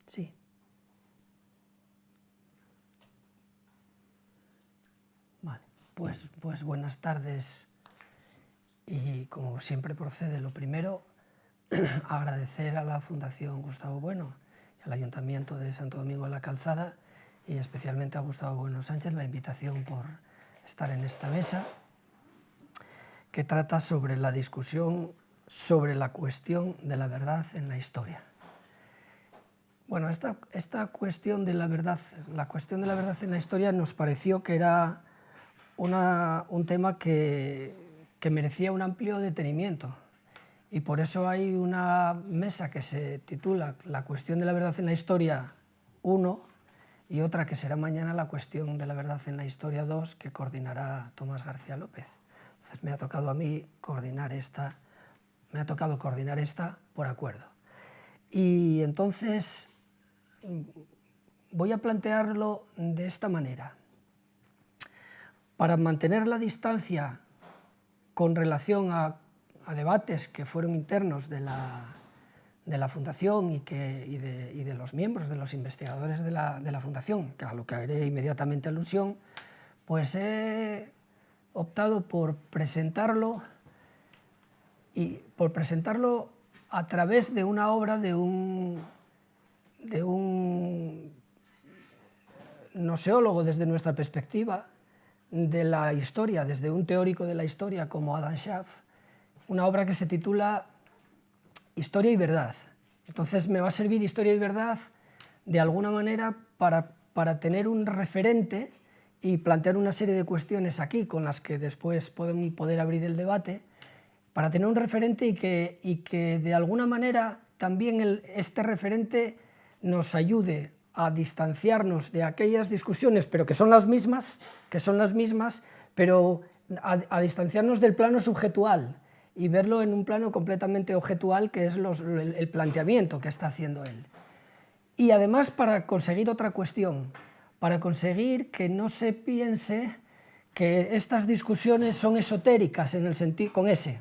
Sí. Vale, pues buenas tardes y como siempre procede, lo primero, agradecer a la Fundación Gustavo Bueno y al Ayuntamiento de Santo Domingo de la Calzada y especialmente a Gustavo Bueno Sánchez la invitación por estar en esta mesa que trata sobre la discusión sobre la cuestión de la verdad en la historia. Bueno, esta cuestión de la verdad, la cuestión de la verdad en la historia nos pareció que era un tema que merecía un amplio detenimiento y por eso hay una mesa que se titula La cuestión de la verdad en la historia 1 y otra que será mañana La cuestión de la verdad en la historia 2 que coordinará Tomás García López. Entonces me ha tocado a mí coordinar esta por acuerdo. Y entonces voy a plantearlo de esta manera. Para mantener la distancia con relación a debates que fueron internos de la Fundación y de los miembros, de los investigadores de la Fundación, a lo que haré inmediatamente alusión, pues he optado por presentarlo a través de una obra de un gnoseólogo desde nuestra perspectiva de la historia, desde un teórico de la historia como Adam Schaff, una obra que se titula Historia y verdad. Entonces me va a servir Historia y verdad de alguna manera para tener un referente y plantear una serie de cuestiones aquí con las que después podemos poder abrir el debate, para tener un referente y que de alguna manera también este referente nos ayude a distanciarnos de aquellas discusiones, pero que son las mismas, pero a distanciarnos del plano subjetual y verlo en un plano completamente objetual, que es el planteamiento que está haciendo él. Y además para conseguir otra cuestión, para conseguir que no se piense que estas discusiones son esotéricas en el sentido con ese,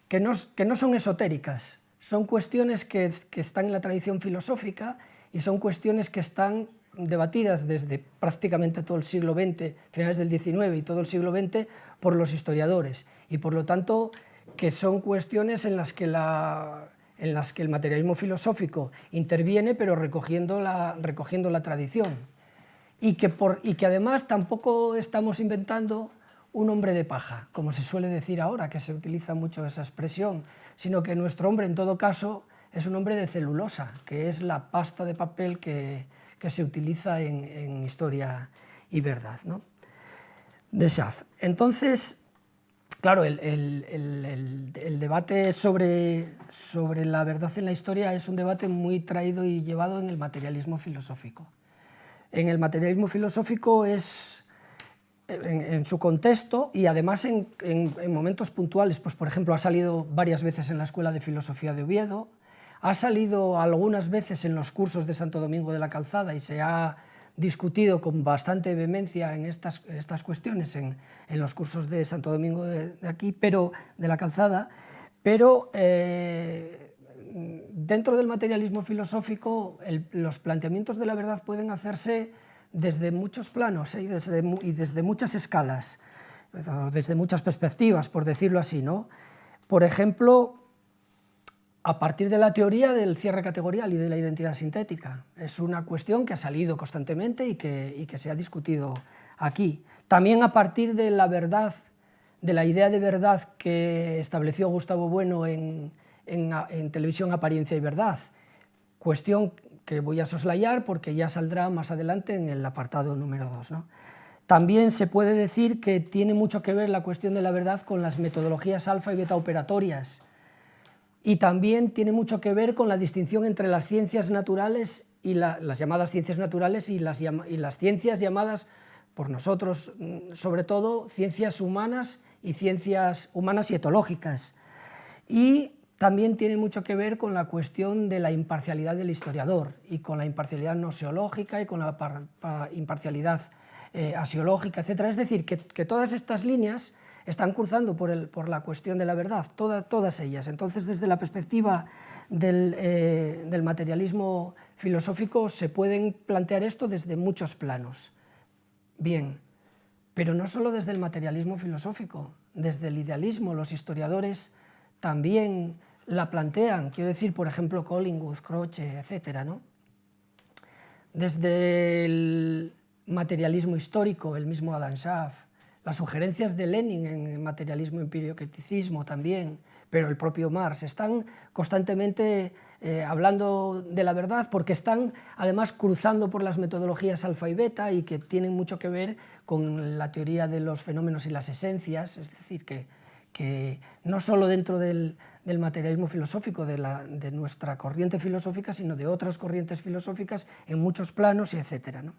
que no son esotéricas, son cuestiones que están en la tradición filosófica y son cuestiones que están debatidas desde prácticamente todo el siglo XX, finales del XIX y todo el siglo XX, por los historiadores, y por lo tanto que son cuestiones en las que el materialismo filosófico interviene, pero recogiendo la tradición, y que además tampoco estamos inventando un hombre de paja, como se suele decir ahora, que se utiliza mucho esa expresión, sino que nuestro hombre, en todo caso, es un hombre de celulosa, que es la pasta de papel que se utiliza en Historia y verdad, ¿no? De Schaff. Entonces, claro, el debate sobre la verdad en la historia es un debate muy traído y llevado en el materialismo filosófico. En el materialismo filosófico es en su contexto y además en momentos puntuales, pues por ejemplo ha salido varias veces en la Escuela de Filosofía de Oviedo, ha salido algunas veces en los cursos de Santo Domingo de la Calzada y se ha discutido con bastante vehemencia en estas cuestiones en los cursos de Santo Domingo de aquí, pero de la Calzada, pero dentro del materialismo filosófico los planteamientos de la verdad pueden hacerse desde muchos planos y desde muchas escalas, desde muchas perspectivas, por decirlo así, ¿no? Por ejemplo, a partir de la teoría del cierre categorial y de la identidad sintética. Es una cuestión que ha salido constantemente y que se ha discutido aquí. También a partir de la verdad, de la idea de verdad que estableció Gustavo Bueno en Televisión, Apariencia y Verdad, cuestión que voy a soslayar porque ya saldrá más adelante en el apartado número 2, ¿no? También se puede decir que tiene mucho que ver la cuestión de la verdad con las metodologías alfa y beta operatorias, y también tiene mucho que ver con la distinción entre las ciencias naturales y las llamadas ciencias naturales y las ciencias llamadas por nosotros, sobre todo, ciencias humanas y etológicas. Y también tiene mucho que ver con la cuestión de la imparcialidad del historiador y con la imparcialidad gnoseológica y con la imparcialidad asiológica, etc. Es decir, que todas estas líneas están cruzando por la cuestión de la verdad, todas ellas. Entonces, desde la perspectiva del materialismo filosófico se pueden plantear esto desde muchos planos. Bien, pero no solo desde el materialismo filosófico, desde el idealismo los historiadores también la plantean, quiero decir, por ejemplo, Collingwood, Croce, etc., ¿no? Desde el materialismo histórico, el mismo Adam Schaff, las sugerencias de Lenin en el materialismo empírico-criticismo también, pero el propio Marx, están constantemente hablando de la verdad porque están además cruzando por las metodologías alfa y beta y que tienen mucho que ver con la teoría de los fenómenos y las esencias, es decir, que no solo dentro del materialismo filosófico, de nuestra corriente filosófica, sino de otras corrientes filosóficas en muchos planos, y etcétera, ¿no?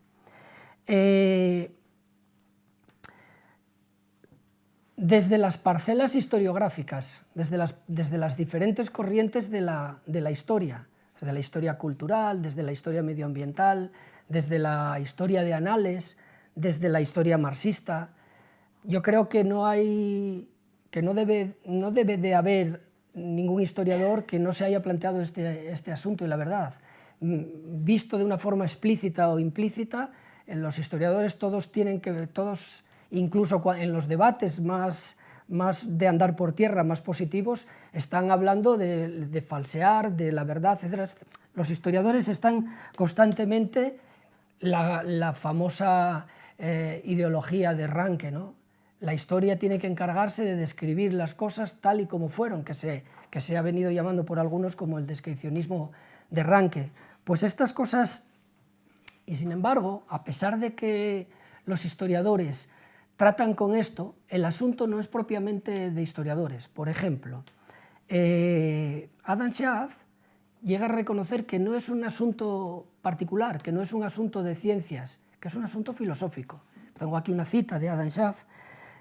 Desde las parcelas historiográficas, desde las diferentes corrientes de la historia, desde la historia cultural, desde la historia medioambiental, desde la historia de anales, desde la historia marxista, yo creo que no debe de haber ningún historiador que no se haya planteado este asunto, y la verdad, visto de una forma explícita o implícita, los historiadores todos, incluso en los debates más de andar por tierra, más positivos, están hablando de falsear, de la verdad, etc. Los historiadores están constantemente, la famosa ideología de Ranke, ¿no? La historia tiene que encargarse de describir las cosas tal y como fueron, que se ha venido llamando por algunos como el descripcionismo de Ranke. Pues estas cosas, y sin embargo, a pesar de que los historiadores tratan con esto, el asunto no es propiamente de historiadores. Por ejemplo, Adam Schaff llega a reconocer que no es un asunto particular, que no es un asunto de ciencias, que es un asunto filosófico. Tengo aquí una cita de Adam Schaff.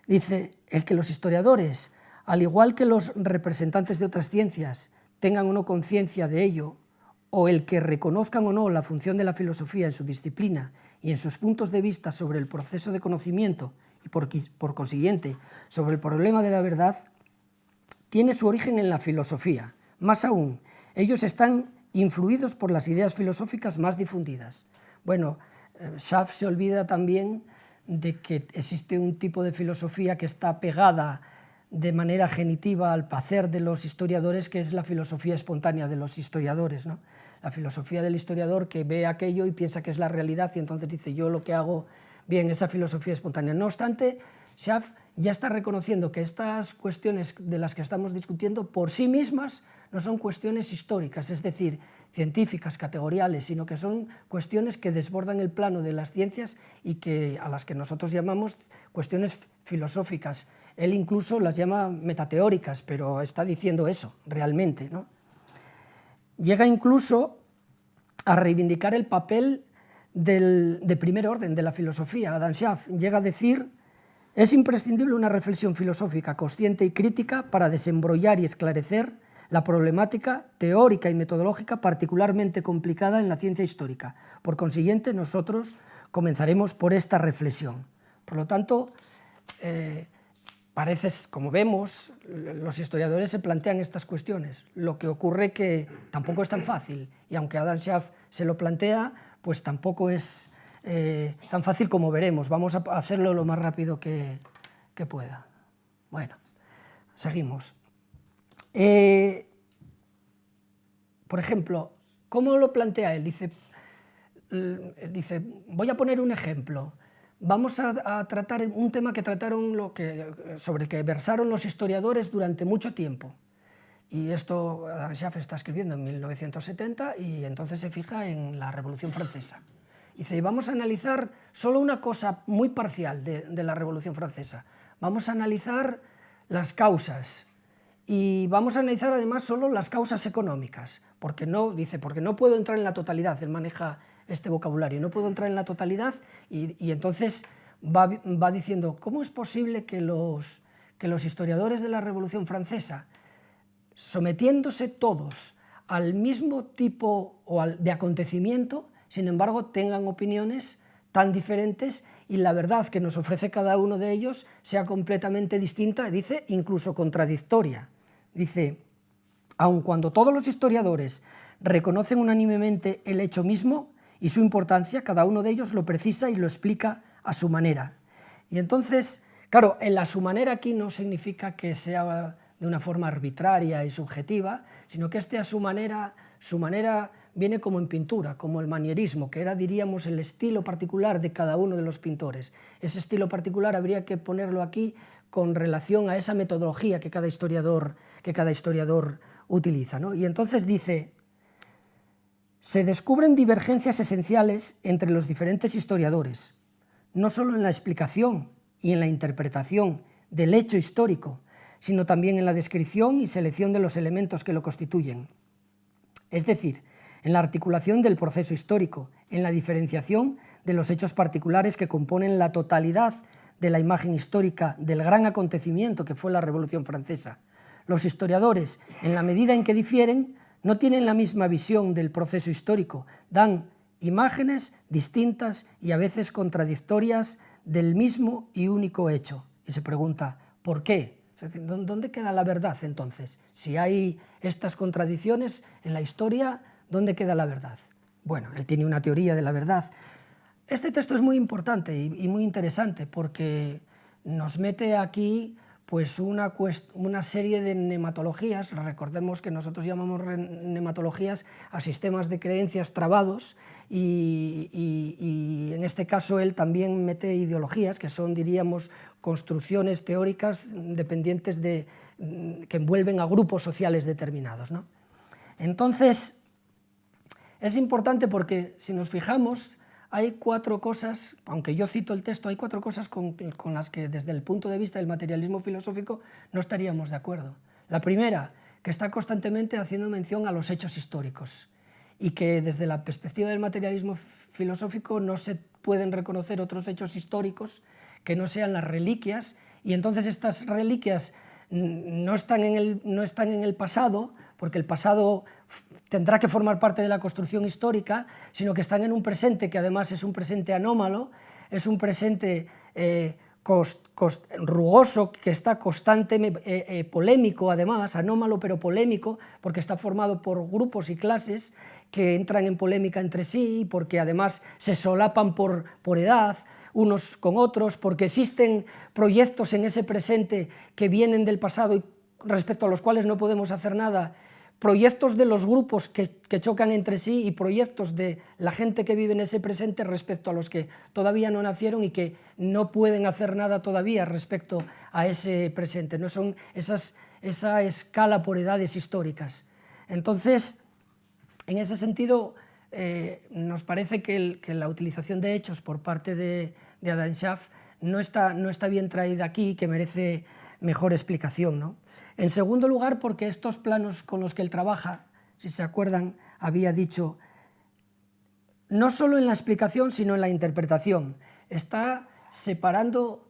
Dice, el que los historiadores, al igual que los representantes de otras ciencias, tengan o no conciencia de ello, o el que reconozcan o no la función de la filosofía en su disciplina y en sus puntos de vista sobre el proceso de conocimiento y por consiguiente sobre el problema de la verdad, tiene su origen en la filosofía. Más aún, ellos están influidos por las ideas filosóficas más difundidas. Bueno, Schaff se olvida también de que existe un tipo de filosofía que está pegada de manera genitiva al placer de los historiadores, que es la filosofía espontánea de los historiadores, ¿no? La filosofía del historiador que ve aquello y piensa que es la realidad y entonces dice, yo lo que hago, bien, esa filosofía espontánea. No obstante, Schaff ya está reconociendo que estas cuestiones de las que estamos discutiendo por sí mismas no son cuestiones históricas, es decir, científicas, categoriales, sino que son cuestiones que desbordan el plano de las ciencias y a las que nosotros llamamos cuestiones filosóficas. Él incluso las llama metateóricas, pero está diciendo eso realmente, ¿no? Llega incluso a reivindicar el papel de primer orden de la filosofía. Adam Schaff llega a decir: es imprescindible una reflexión filosófica consciente y crítica para desembrollar y esclarecer la problemática teórica y metodológica particularmente complicada en la ciencia histórica. Por consiguiente, nosotros comenzaremos por esta reflexión. Por lo tanto, como vemos, los historiadores se plantean estas cuestiones. Lo que ocurre que tampoco es tan fácil, y aunque Adam Schaff se lo plantea, pues tampoco es tan fácil como veremos. Vamos a hacerlo lo más rápido que pueda. Bueno, seguimos. Por ejemplo, ¿cómo lo plantea él? Dice, voy a poner un ejemplo. Vamos a tratar un tema que trataron sobre el que versaron los historiadores durante mucho tiempo. Y esto Adam Schaff está escribiendo en 1970 y entonces se fija en la Revolución Francesa. Dice, vamos a analizar solo una cosa muy parcial de la Revolución Francesa. Vamos a analizar las causas y vamos a analizar además solo las causas económicas, porque no puedo entrar en la totalidad. Él maneja este vocabulario, no puedo entrar en la totalidad y entonces va diciendo, ¿cómo es posible que los historiadores de la Revolución Francesa, sometiéndose todos al mismo tipo de acontecimiento, sin embargo tengan opiniones tan diferentes y la verdad que nos ofrece cada uno de ellos sea completamente distinta, dice, incluso contradictoria. Dice, aun cuando todos los historiadores reconocen unánimemente el hecho mismo y su importancia, cada uno de ellos lo precisa y lo explica a su manera. Y entonces, claro, el a su manera aquí no significa que sea de una forma arbitraria y subjetiva, sino que a su manera viene como en pintura, como el manierismo, que era, diríamos, el estilo particular de cada uno de los pintores. Ese estilo particular habría que ponerlo aquí con relación a esa metodología que cada historiador utiliza, ¿no? Y entonces dice, se descubren divergencias esenciales entre los diferentes historiadores, no solo en la explicación y en la interpretación del hecho histórico, sino también en la descripción y selección de los elementos que lo constituyen. Es decir, en la articulación del proceso histórico, en la diferenciación de los hechos particulares que componen la totalidad de la imagen histórica del gran acontecimiento que fue la Revolución Francesa. Los historiadores, en la medida en que difieren, no tienen la misma visión del proceso histórico, dan imágenes distintas y a veces contradictorias del mismo y único hecho. Y se pregunta, ¿por qué? ¿Dónde queda la verdad entonces? Si hay estas contradicciones en la historia, ¿dónde queda la verdad? Bueno, él tiene una teoría de la verdad. Este texto es muy importante y muy interesante porque nos mete aquí pues una serie de nematologías. Recordemos que nosotros llamamos nematologías a sistemas de creencias trabados y en este caso él también mete ideologías que son, diríamos, construcciones teóricas dependientes que envuelven a grupos sociales determinados, ¿no? Entonces, es importante porque, si nos fijamos, hay 4 cosas, aunque yo cito el texto, hay 4 cosas con las que desde el punto de vista del materialismo filosófico no estaríamos de acuerdo. La primera, que está constantemente haciendo mención a los hechos históricos y que desde la perspectiva del materialismo filosófico no se pueden reconocer otros hechos históricos que no sean las reliquias, y entonces estas reliquias no están en el pasado, porque el pasado tendrá que formar parte de la construcción histórica, sino que están en un presente que además es un presente anómalo, es un presente rugoso, que está constantemente polémico además, anómalo pero polémico, porque está formado por grupos y clases que entran en polémica entre sí, porque además se solapan por edad unos con otros, porque existen proyectos en ese presente que vienen del pasado y respecto a los cuales no podemos hacer nada, proyectos de los grupos que chocan entre sí y proyectos de la gente que vive en ese presente respecto a los que todavía no nacieron y que no pueden hacer nada todavía respecto a ese presente, no son esa escala por edades históricas. Entonces, en ese sentido, nos parece que la utilización de hechos por parte de Adam Schaff no está bien traída aquí, que merece mejor explicación, ¿no? En segundo lugar, porque estos planos con los que él trabaja, si se acuerdan, había dicho, no solo en la explicación, sino en la interpretación. Está separando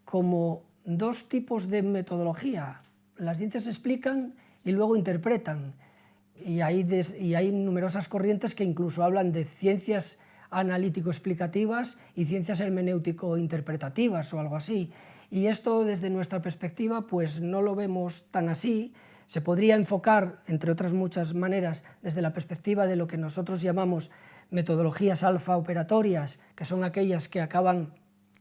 como 2 tipos de metodología. Las ciencias explican y luego interpretan. Y hay numerosas corrientes que incluso hablan de ciencias analítico-explicativas y ciencias hermenéutico-interpretativas o algo así. Y esto, desde nuestra perspectiva, pues no lo vemos tan así. Se podría enfocar, entre otras muchas maneras, desde la perspectiva de lo que nosotros llamamos metodologías alfa operatorias, que son aquellas que acaban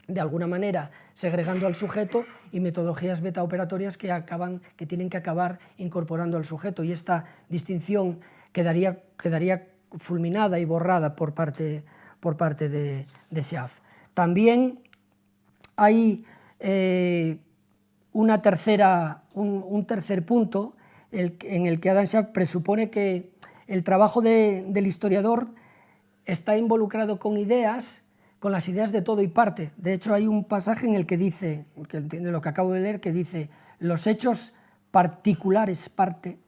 de alguna manera segregando al sujeto, y metodologías beta operatorias que tienen que acabar incorporando al sujeto, y esta distinción quedaría fulminada y borrada por parte de Schaff. También hay un tercer punto en el que Adam Schaff presupone que el trabajo del historiador está involucrado con las ideas de todo y parte. De hecho, hay un pasaje en el que dice, de lo que acabo de leer, que dice, los hechos particulares parte,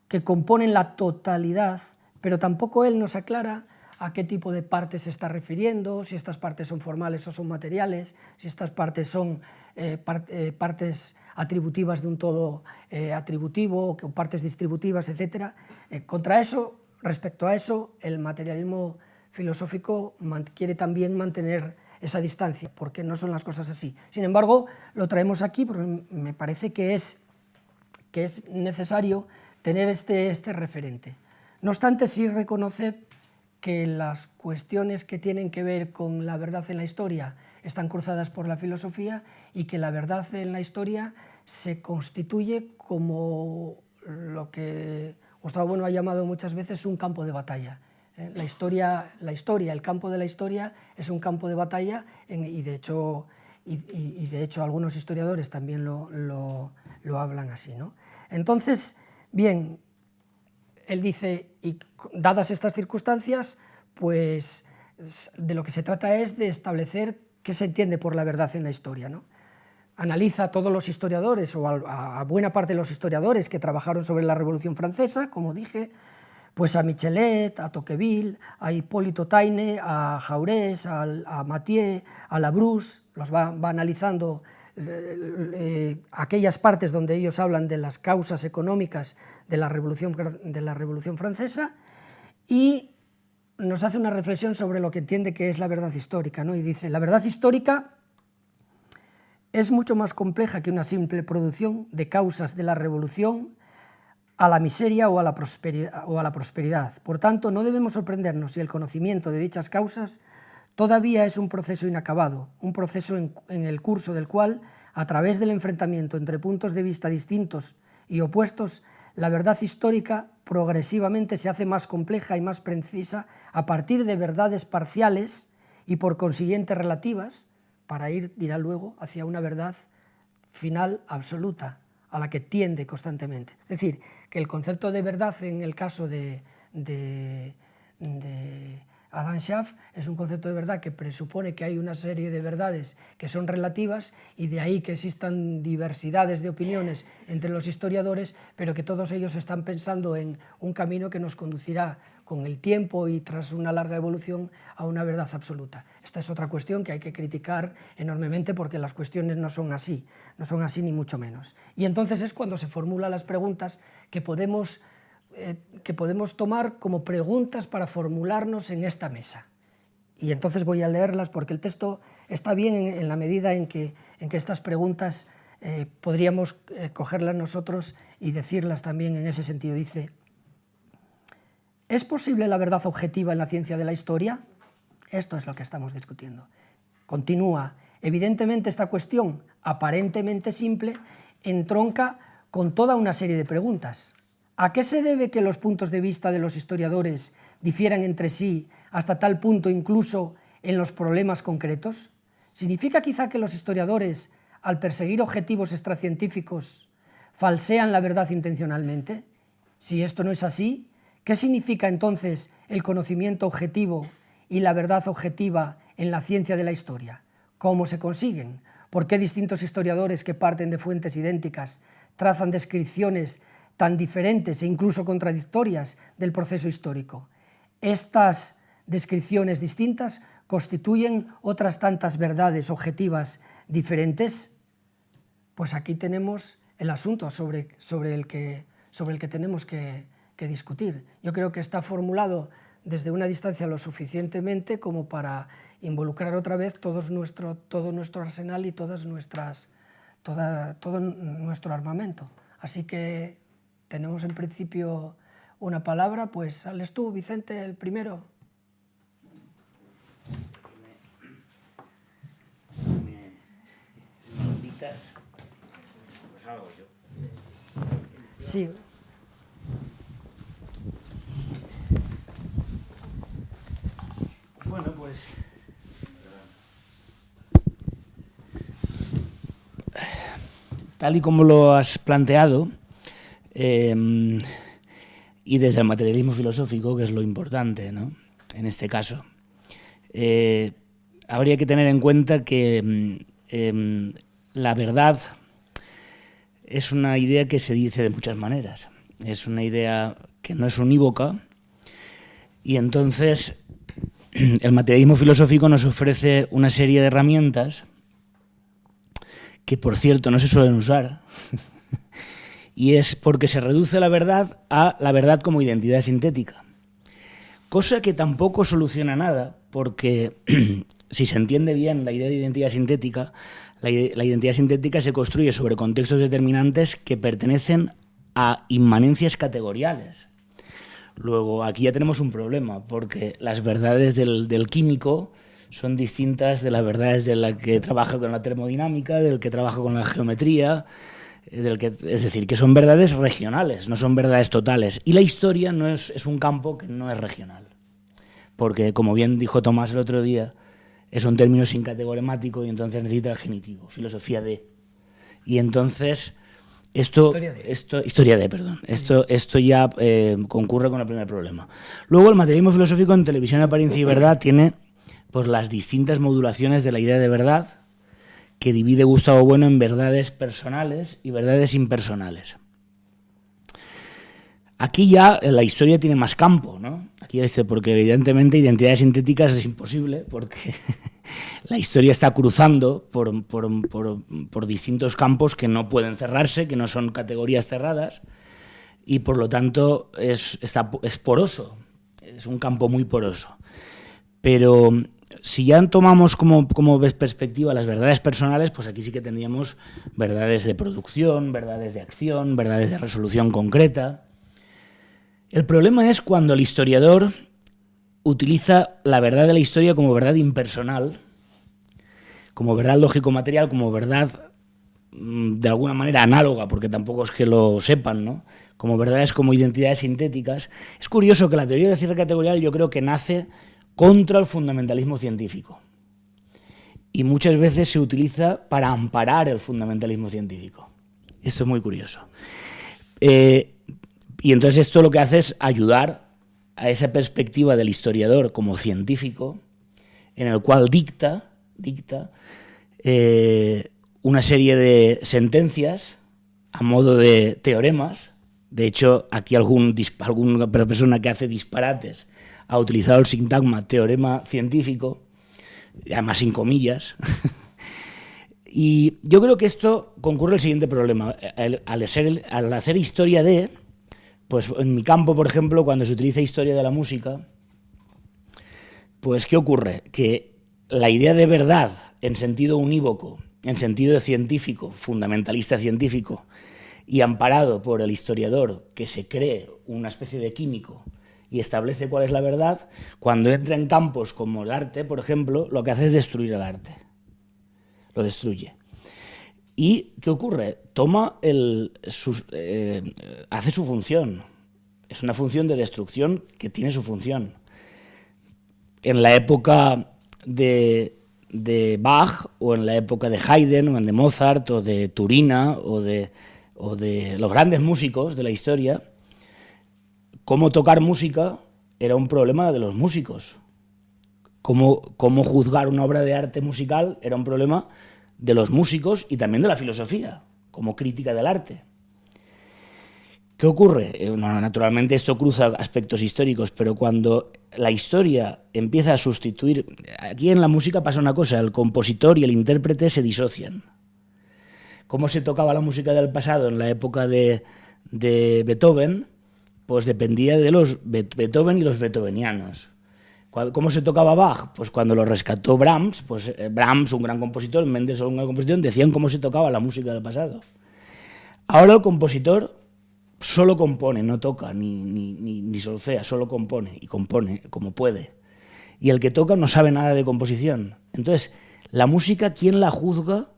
que componen la totalidad, pero tampoco él nos aclara a qué tipo de partes se está refiriendo, si estas partes son formales o son materiales, si estas partes son partes atributivas de un todo atributivo, o partes distributivas, etc. Respecto a eso, el materialismo filosófico quiere también mantener esa distancia, porque no son las cosas así. Sin embargo, lo traemos aquí porque me parece que es necesario tener este referente. No obstante, sí reconocer que las cuestiones que tienen que ver con la verdad en la historia están cruzadas por la filosofía y que la verdad en la historia se constituye como lo que Gustavo Bueno ha llamado muchas veces un campo de batalla. La historia, el campo de la historia es un campo de batalla y de hecho algunos historiadores también lo hablan así, ¿no? Entonces, bien, él dice, y dadas estas circunstancias, pues de lo que se trata es de establecer qué se entiende por la verdad en la historia, ¿no? Analiza a todos los historiadores, o a buena parte de los historiadores que trabajaron sobre la Revolución Francesa, como dije, pues a Michelet, a Tocqueville, a Hipólito Taine, a Jaurès, a Mathieu, a Labrousse, los va analizando aquellas partes donde ellos hablan de las causas económicas de la Revolución Francesa, y nos hace una reflexión sobre lo que entiende que es la verdad histórica, ¿no? Y dice, la verdad histórica es mucho más compleja que una simple producción de causas de la revolución a la miseria o a la prosperidad. Por tanto, no debemos sorprendernos si el conocimiento de dichas causas todavía es un proceso inacabado, un proceso en el curso del cual, a través del enfrentamiento entre puntos de vista distintos y opuestos, la verdad histórica progresivamente se hace más compleja y más precisa a partir de verdades parciales y por consiguiente relativas, para ir, dirá luego, hacia una verdad final absoluta, a la que tiende constantemente. Es decir, que el concepto de verdad en el caso de Adam Schaff es un concepto de verdad que presupone que hay una serie de verdades que son relativas, y de ahí que existan diversidades de opiniones entre los historiadores, pero que todos ellos están pensando en un camino que nos conducirá con el tiempo y tras una larga evolución a una verdad absoluta. Esta es otra cuestión que hay que criticar enormemente, porque las cuestiones no son así ni mucho menos. Y entonces es cuando se formulan las preguntas que podemos tomar como preguntas para formularnos en esta mesa. Y entonces voy a leerlas porque el texto está bien en la medida en que estas preguntas podríamos cogerlas nosotros y decirlas también en ese sentido. Dice, ¿es posible la verdad objetiva en la ciencia de la historia? Esto es lo que estamos discutiendo. Continúa, evidentemente esta cuestión, aparentemente simple, entronca con toda una serie de preguntas. ¿A qué se debe que los puntos de vista de los historiadores difieran entre sí hasta tal punto incluso en los problemas concretos? ¿Significa quizá que los historiadores, al perseguir objetivos extracientíficos, falsean la verdad intencionalmente? Si esto no es así, ¿qué significa entonces el conocimiento objetivo y la verdad objetiva en la ciencia de la historia? ¿Cómo se consiguen? ¿Por qué distintos historiadores que parten de fuentes idénticas trazan descripciones tan diferentes e incluso contradictorias del proceso histórico? Estas descripciones distintas constituyen otras tantas verdades objetivas diferentes. Pues aquí tenemos el asunto sobre el que tenemos que discutir. Yo creo que está formulado desde una distancia lo suficientemente como para involucrar otra vez todo nuestro arsenal y todo nuestro armamento. Así que tenemos en principio una palabra, pues sales tú, Vicente, el primero. ¿Me invitas? Pues hago yo. Sí. Bueno, pues tal y como lo has planteado, y desde el materialismo filosófico, que es lo importante, ¿no? En este caso, habría que tener en cuenta que la verdad es una idea que se dice de muchas maneras. Es una idea que no es unívoca, y entonces el materialismo filosófico nos ofrece una serie de herramientas que, por cierto, no se suelen usar, y es porque se reduce la verdad a la verdad como identidad sintética, cosa que tampoco soluciona nada, porque si se entiende bien la idea de identidad sintética, la identidad sintética se construye sobre contextos determinantes que pertenecen a inmanencias categoriales. Luego, aquí ya tenemos un problema, porque las verdades del químico son distintas de las verdades de la que trabaja con la termodinámica, del que trabaja con la geometría, es decir, que son verdades regionales, no son verdades totales. Y la historia no es un campo que no es regional, porque, como bien dijo Tomás el otro día, es un término sin categoremático y entonces necesita el genitivo, filosofía de. Y entonces historia de, perdón. Sí. Esto ya concurre con el primer problema. Luego, el materialismo filosófico en Televisión, Apariencia y Verdad tiene pues las distintas modulaciones de la idea de verdad que divide Gustavo Bueno en verdades personales y verdades impersonales. Aquí ya la historia tiene más campo, ¿no? Aquí porque evidentemente identidades sintéticas es imposible, porque la historia está cruzando por distintos campos que no pueden cerrarse, que no son categorías cerradas, y por lo tanto es poroso, es un campo muy poroso. Pero si ya tomamos como perspectiva las verdades personales, pues aquí sí que tendríamos verdades de producción, verdades de acción, verdades de resolución concreta. El problema es cuando el historiador utiliza la verdad de la historia como verdad impersonal, como verdad lógico-material, como verdad de alguna manera análoga, porque tampoco es que lo sepan, ¿no? Como verdades como identidades sintéticas. Es curioso que la teoría de cierre categorial yo creo que nace contra el fundamentalismo científico y muchas veces se utiliza para amparar el fundamentalismo científico. Esto es muy curioso. Y entonces esto lo que hace es ayudar a esa perspectiva del historiador como científico, en el cual dicta una serie de sentencias a modo de teoremas. De hecho, aquí alguna persona que hace disparates ha utilizado el sintagma teorema científico, además sin comillas. Y yo creo que esto concurre el siguiente problema. Al hacer historia de, pues en mi campo, por ejemplo, cuando se utiliza historia de la música, pues ¿qué ocurre? Que la idea de verdad en sentido unívoco, en sentido científico, fundamentalista científico, y amparado por el historiador que se cree una especie de químico y establece cuál es la verdad, cuando entra en campos como el arte, por ejemplo, lo que hace es destruir el arte. Lo destruye. ¿Y qué ocurre? Hace su función. Es una función de destrucción que tiene su función. En la época de Bach, o en la época de Haydn, o en de Mozart, o de Turina, o de los grandes músicos de la historia, cómo tocar música era un problema de los músicos. Cómo juzgar una obra de arte musical era un problema de los músicos y también de la filosofía, como crítica del arte. ¿Qué ocurre? Naturalmente esto cruza aspectos históricos, pero cuando la historia empieza a sustituir... Aquí en la música pasa una cosa, el compositor y el intérprete se disocian. ¿Cómo se tocaba la música del pasado en la época de Beethoven? Pues dependía de los Beethoven y los beethovenianos. ¿Cómo se tocaba Bach? Pues cuando lo rescató Brahms, pues Brahms, un gran compositor, Mendelssohn, un gran compositor, decían cómo se tocaba la música del pasado. Ahora el compositor solo compone, no toca, ni solfea, solo compone, y compone como puede. Y el que toca no sabe nada de composición. Entonces, la música, ¿quién la juzga?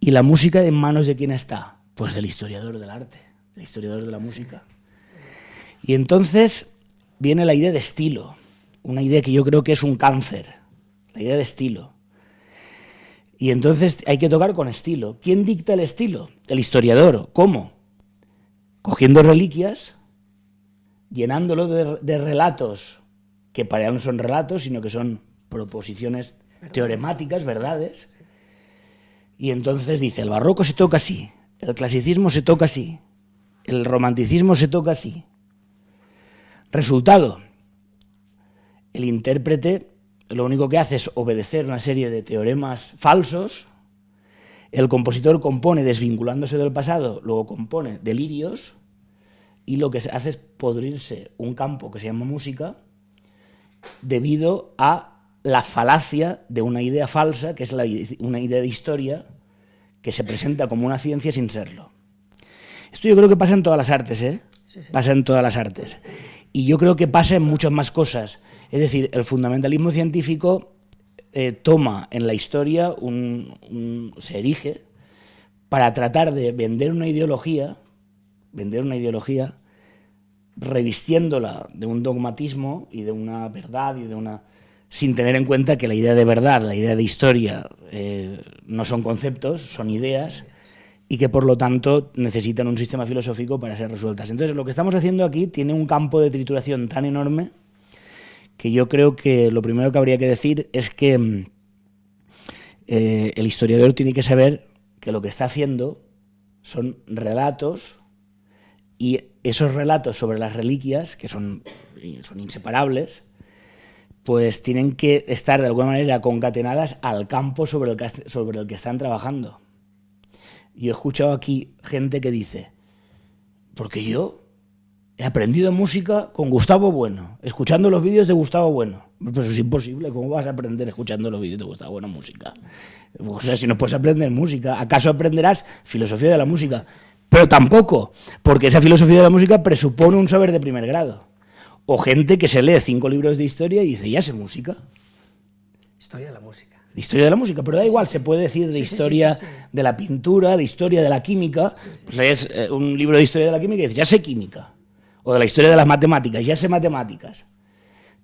¿Y la música en manos de quién está? Pues del historiador del arte, del historiador de la música. Y entonces viene la idea de estilo, una idea que yo creo que es un cáncer, la idea de estilo. Y entonces hay que tocar con estilo. ¿Quién dicta el estilo? El historiador. ¿Cómo? Cogiendo reliquias, llenándolo de relatos que para él no son relatos, sino que son proposiciones teoremáticas, verdades. Y entonces dice, el barroco se toca así, el clasicismo se toca así, el romanticismo se toca así. Resultado, el intérprete lo único que hace es obedecer una serie de teoremas falsos, el compositor compone desvinculándose del pasado, luego compone delirios, y lo que se hace es podrirse un campo que se llama música debido a la falacia de una idea falsa, que es una idea de historia que se presenta como una ciencia sin serlo. Esto yo creo que pasa en todas las artes, ¿eh? Sí. Pasa en todas las artes. Y yo creo que pasa en muchas más cosas. Es decir, el fundamentalismo científico toma en la historia, se erige para tratar de vender una ideología, revistiéndola de un dogmatismo y de una verdad sin tener en cuenta que la idea de verdad, la idea de historia, no son conceptos, son ideas, y que por lo tanto necesitan un sistema filosófico para ser resueltas. Entonces, lo que estamos haciendo aquí tiene un campo de trituración tan enorme que yo creo que lo primero que habría que decir es que el historiador tiene que saber que lo que está haciendo son relatos, y esos relatos sobre las reliquias, que son inseparables, pues tienen que estar de alguna manera concatenadas al campo sobre el que están trabajando. Yo he escuchado aquí gente que dice, porque yo he aprendido música con Gustavo Bueno, escuchando los vídeos de Gustavo Bueno. Pero eso es imposible, ¿cómo vas a aprender escuchando los vídeos de Gustavo Bueno música? O sea, si no puedes aprender música, ¿acaso aprenderás filosofía de la música? Pero tampoco, porque esa filosofía de la música presupone un saber de primer grado. O gente que se lee 5 libros de historia y dice, ¿ya sé música? Historia de la música. Historia de la música, pero da igual, se puede decir de historia de la pintura, de historia de la química. Pues lees un libro de historia de la química y dices, ya sé química. O de la historia de las matemáticas, ya sé matemáticas.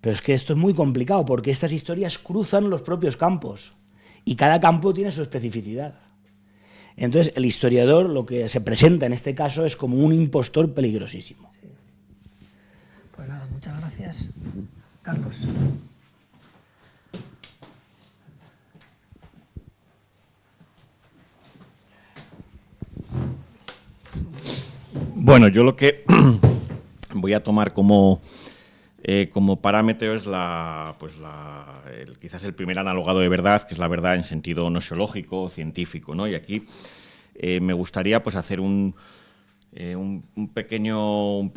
Pero es que esto es muy complicado, porque estas historias cruzan los propios campos. Y cada campo tiene su especificidad. Entonces, el historiador, lo que se presenta en este caso, es como un impostor peligrosísimo. Sí. Pues nada, muchas gracias, Carlos. Bueno, yo lo que voy a tomar como parámetro es quizás el primer analogado de verdad, que es la verdad en sentido nosiológico, científico, ¿no? Y aquí me gustaría pues hacer un pequeño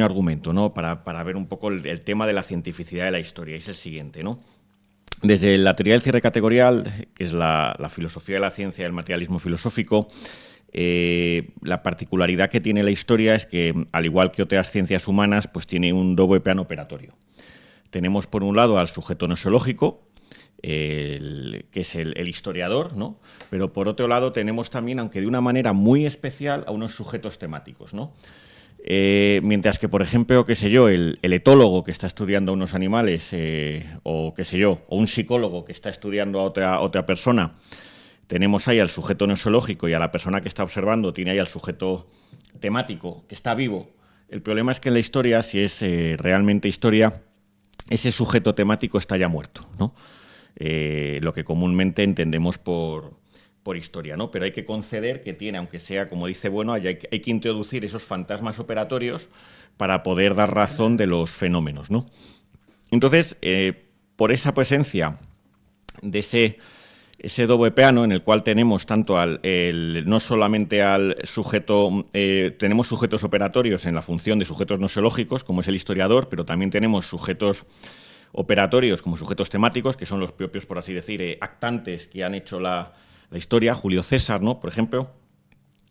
argumento, ¿no? para ver un poco el tema de la cientificidad de la historia. Y es el siguiente, ¿no? Desde la teoría del cierre categorial, que es la filosofía de la ciencia y el materialismo filosófico, la particularidad que tiene la historia es que, al igual que otras ciencias humanas, pues tiene un doble plano operatorio. Tenemos, por un lado, al sujeto nosiológico, que es el historiador, ¿no? Pero, por otro lado, tenemos también, aunque de una manera muy especial, a unos sujetos temáticos, ¿no? Mientras que, por ejemplo, qué sé yo, el etólogo que está estudiando a unos animales, o qué sé yo, o un psicólogo que está estudiando a otra persona, tenemos ahí al sujeto nosiológico, y a la persona que está observando tiene ahí al sujeto temático, que está vivo. El problema es que en la historia, si es realmente historia, ese sujeto temático está ya muerto, ¿no? Lo que comúnmente entendemos por historia, ¿no? Pero hay que conceder que tiene, aunque sea, como dice Bueno, hay que introducir esos fantasmas operatorios para poder dar razón de los fenómenos, ¿no? Entonces, por esa presencia de ese doble plano en el cual tenemos tanto no solamente al sujeto, tenemos sujetos operatorios en la función de sujetos nosiológicos, como es el historiador, pero también tenemos sujetos operatorios como sujetos temáticos, que son los propios, por así decir, actantes que han hecho la historia, Julio César, ¿no? Por ejemplo,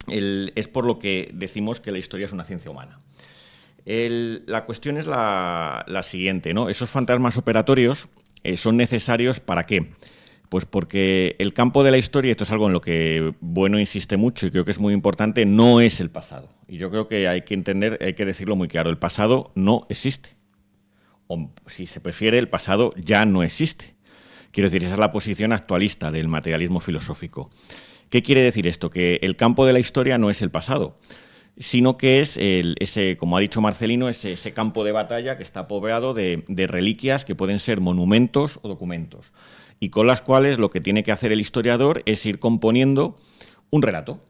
es por lo que decimos que la historia es una ciencia humana. La cuestión es la siguiente, ¿no? Esos fantasmas operatorios son necesarios ¿para qué? Pues porque el campo de la historia, esto es algo en lo que Bueno insiste mucho y creo que es muy importante, no es el pasado. Y yo creo que hay que entender, hay que decirlo muy claro, el pasado no existe. O, si se prefiere, el pasado ya no existe. Quiero decir, esa es la posición actualista del materialismo filosófico. ¿Qué quiere decir esto? Que el campo de la historia no es el pasado, sino que es ese, como ha dicho Marcelino, ese campo de batalla que está poblado de reliquias que pueden ser monumentos o documentos, y con las cuales lo que tiene que hacer el historiador es ir componiendo un relato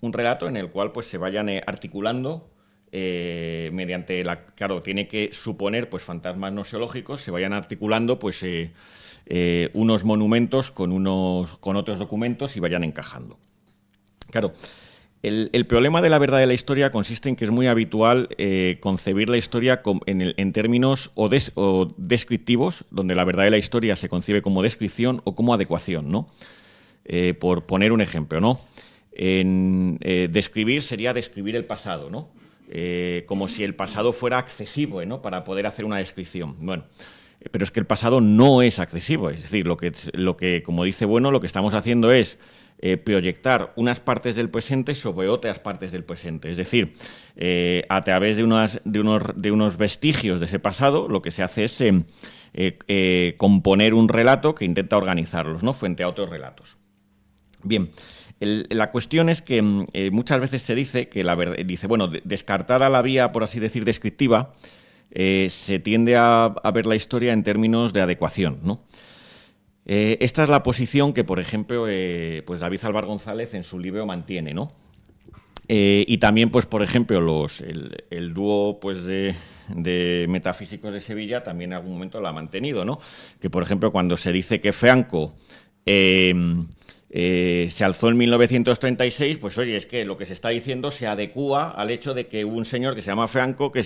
en el cual pues se vayan articulando mediante claro, tiene que suponer pues fantasmas nosiológicos, se vayan articulando pues unos monumentos con otros documentos y vayan encajando. Claro, El problema de la verdad de la historia consiste en que es muy habitual concebir la historia en términos o descriptivos, donde la verdad de la historia se concibe como descripción o como adecuación, ¿no? Por poner un ejemplo, ¿no? Describir sería describir el pasado, ¿no? Como si el pasado fuera accesible, ¿no? Para poder hacer una descripción. Bueno, pero es que el pasado no es accesible. Es decir, lo que como dice Bueno, lo que estamos haciendo es proyectar unas partes del presente sobre otras partes del presente. Es decir, a través de unos vestigios de ese pasado, lo que se hace es componer un relato que intenta organizarlos, ¿no? Frente a otros relatos. Bien, la cuestión es que muchas veces se dice que bueno, descartada la vía, por así decir, descriptiva, se tiende a ver la historia en términos de adecuación, ¿no? Esta es la posición que, por ejemplo, pues David Álvar González en su libro mantiene, ¿no? Y también, pues, por ejemplo, el dúo pues, de metafísicos de Sevilla también en algún momento lo ha mantenido, ¿no? Que, por ejemplo, cuando se dice que Franco se alzó en 1936, pues oye, es que lo que se está diciendo se adecúa al hecho de que hubo un señor que se llama Franco que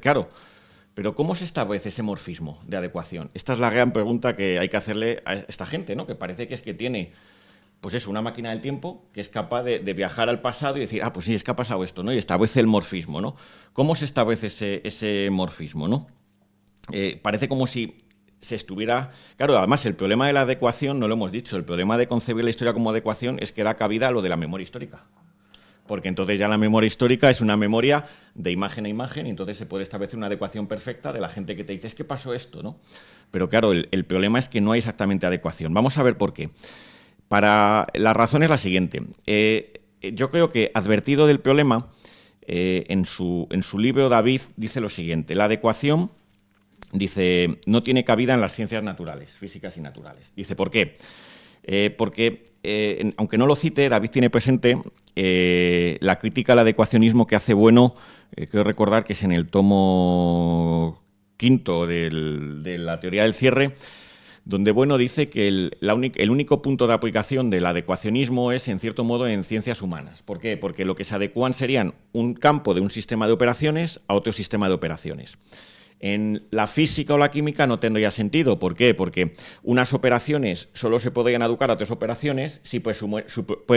claro, pero ¿cómo se establece ese morfismo de adecuación? Esta es la gran pregunta que hay que hacerle a esta gente, ¿no? Que parece que es que tiene, pues eso, una máquina del tiempo que es capaz de viajar al pasado y decir, pues sí, es que ha pasado esto, ¿no? Y establece el morfismo, ¿no? ¿Cómo se establece ese morfismo, ¿no? Parece como si se estuviera... Claro, además, el problema de la adecuación, no lo hemos dicho, el problema de concebir la historia como adecuación es que da cabida a lo de la memoria histórica. Porque entonces ya la memoria histórica es una memoria de imagen a imagen y entonces se puede establecer una adecuación perfecta de la gente que te dice, es que pasó esto, ¿no? Pero claro, el problema es que no hay exactamente adecuación. Vamos a ver por qué. La razón es la siguiente. Yo creo que, advertido del problema, en su libro David dice lo siguiente: la adecuación, dice, no tiene cabida en las ciencias naturales, físicas y naturales. Dice, ¿por qué? Porque, aunque no lo cite, David tiene presente la crítica al adecuacionismo que hace Bueno, creo recordar que es en el tomo 5 de la teoría del cierre, donde Bueno dice que el único punto de aplicación del adecuacionismo es, en cierto modo, en ciencias humanas. ¿Por qué? Porque lo que se adecúan serían un campo de un sistema de operaciones a otro sistema de operaciones. En la física o la química no tendría sentido. ¿Por qué? Porque unas operaciones solo se podrían adecuar a otras operaciones si pues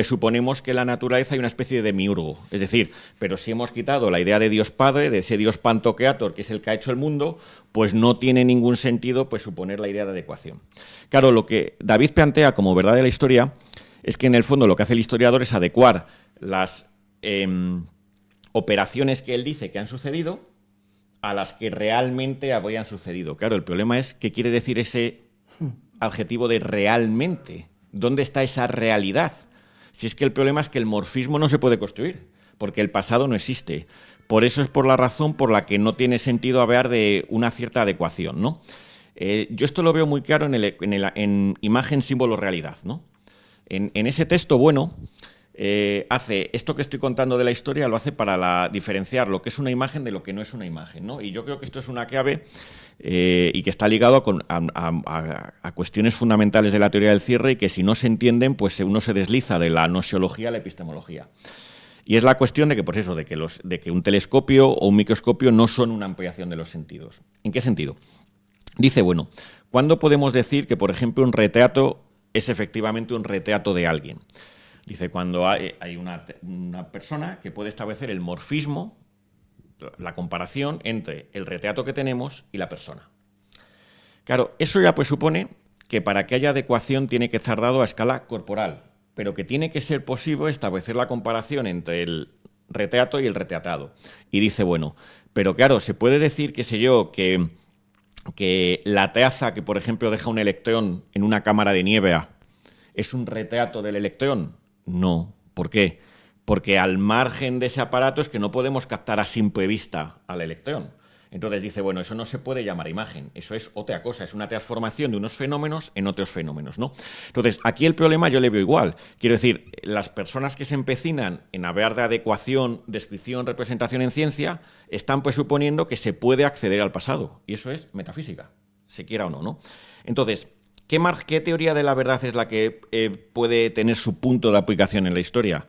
suponemos que en la naturaleza hay una especie de demiurgo. Es decir, pero si hemos quitado la idea de Dios Padre, de ese Dios Pantocrator, que es el que ha hecho el mundo, pues no tiene ningún sentido pues suponer la idea de adecuación. Claro, lo que David plantea como verdad de la historia es que en el fondo lo que hace el historiador es adecuar las operaciones que él dice que han sucedido a las que realmente habrían sucedido. Claro, el problema es qué quiere decir ese adjetivo de realmente. ¿Dónde está esa realidad? Si es que el problema es que el morfismo no se puede construir, porque el pasado no existe. Por eso es por la razón por la que no tiene sentido hablar de una cierta adecuación, ¿no? Yo esto lo veo muy claro en imagen, símbolo, realidad, ¿no? En ese texto Bueno hace esto que estoy contando de la historia, lo hace para diferenciar lo que es una imagen de lo que no es una imagen, ¿no? Y yo creo que esto es una clave y que está ligado a cuestiones fundamentales de la teoría del cierre y que si no se entienden, pues uno se desliza de la gnoseología a la epistemología. Y es la cuestión de que, pues eso, de que un telescopio o un microscopio no son una ampliación de los sentidos. ¿En qué sentido? Dice, bueno, ¿cuándo podemos decir que, por ejemplo, un retrato es efectivamente un retrato de alguien? Dice, cuando hay una persona que puede establecer el morfismo, la comparación entre el retrato que tenemos y la persona. Claro, eso ya presupone que para que haya adecuación tiene que estar dado a escala corporal, pero que tiene que ser posible establecer la comparación entre el retrato y el retratado. Y dice, bueno, pero claro, se puede decir, qué sé yo, que la taza que, por ejemplo, deja un electrón en una cámara de nieve es un retrato del electrón. No. ¿Por qué? Porque al margen de ese aparato es que no podemos captar a simple vista al electrón. Entonces dice, bueno, eso no se puede llamar imagen, eso es otra cosa, es una transformación de unos fenómenos en otros fenómenos, ¿no? Entonces, aquí el problema yo le veo igual. Quiero decir, las personas que se empecinan en hablar de adecuación, descripción, representación en ciencia, están pues suponiendo que se puede acceder al pasado. Y eso es metafísica, se quiera o no, ¿no? Entonces, ¿qué teoría de la verdad es la que puede tener su punto de aplicación en la historia?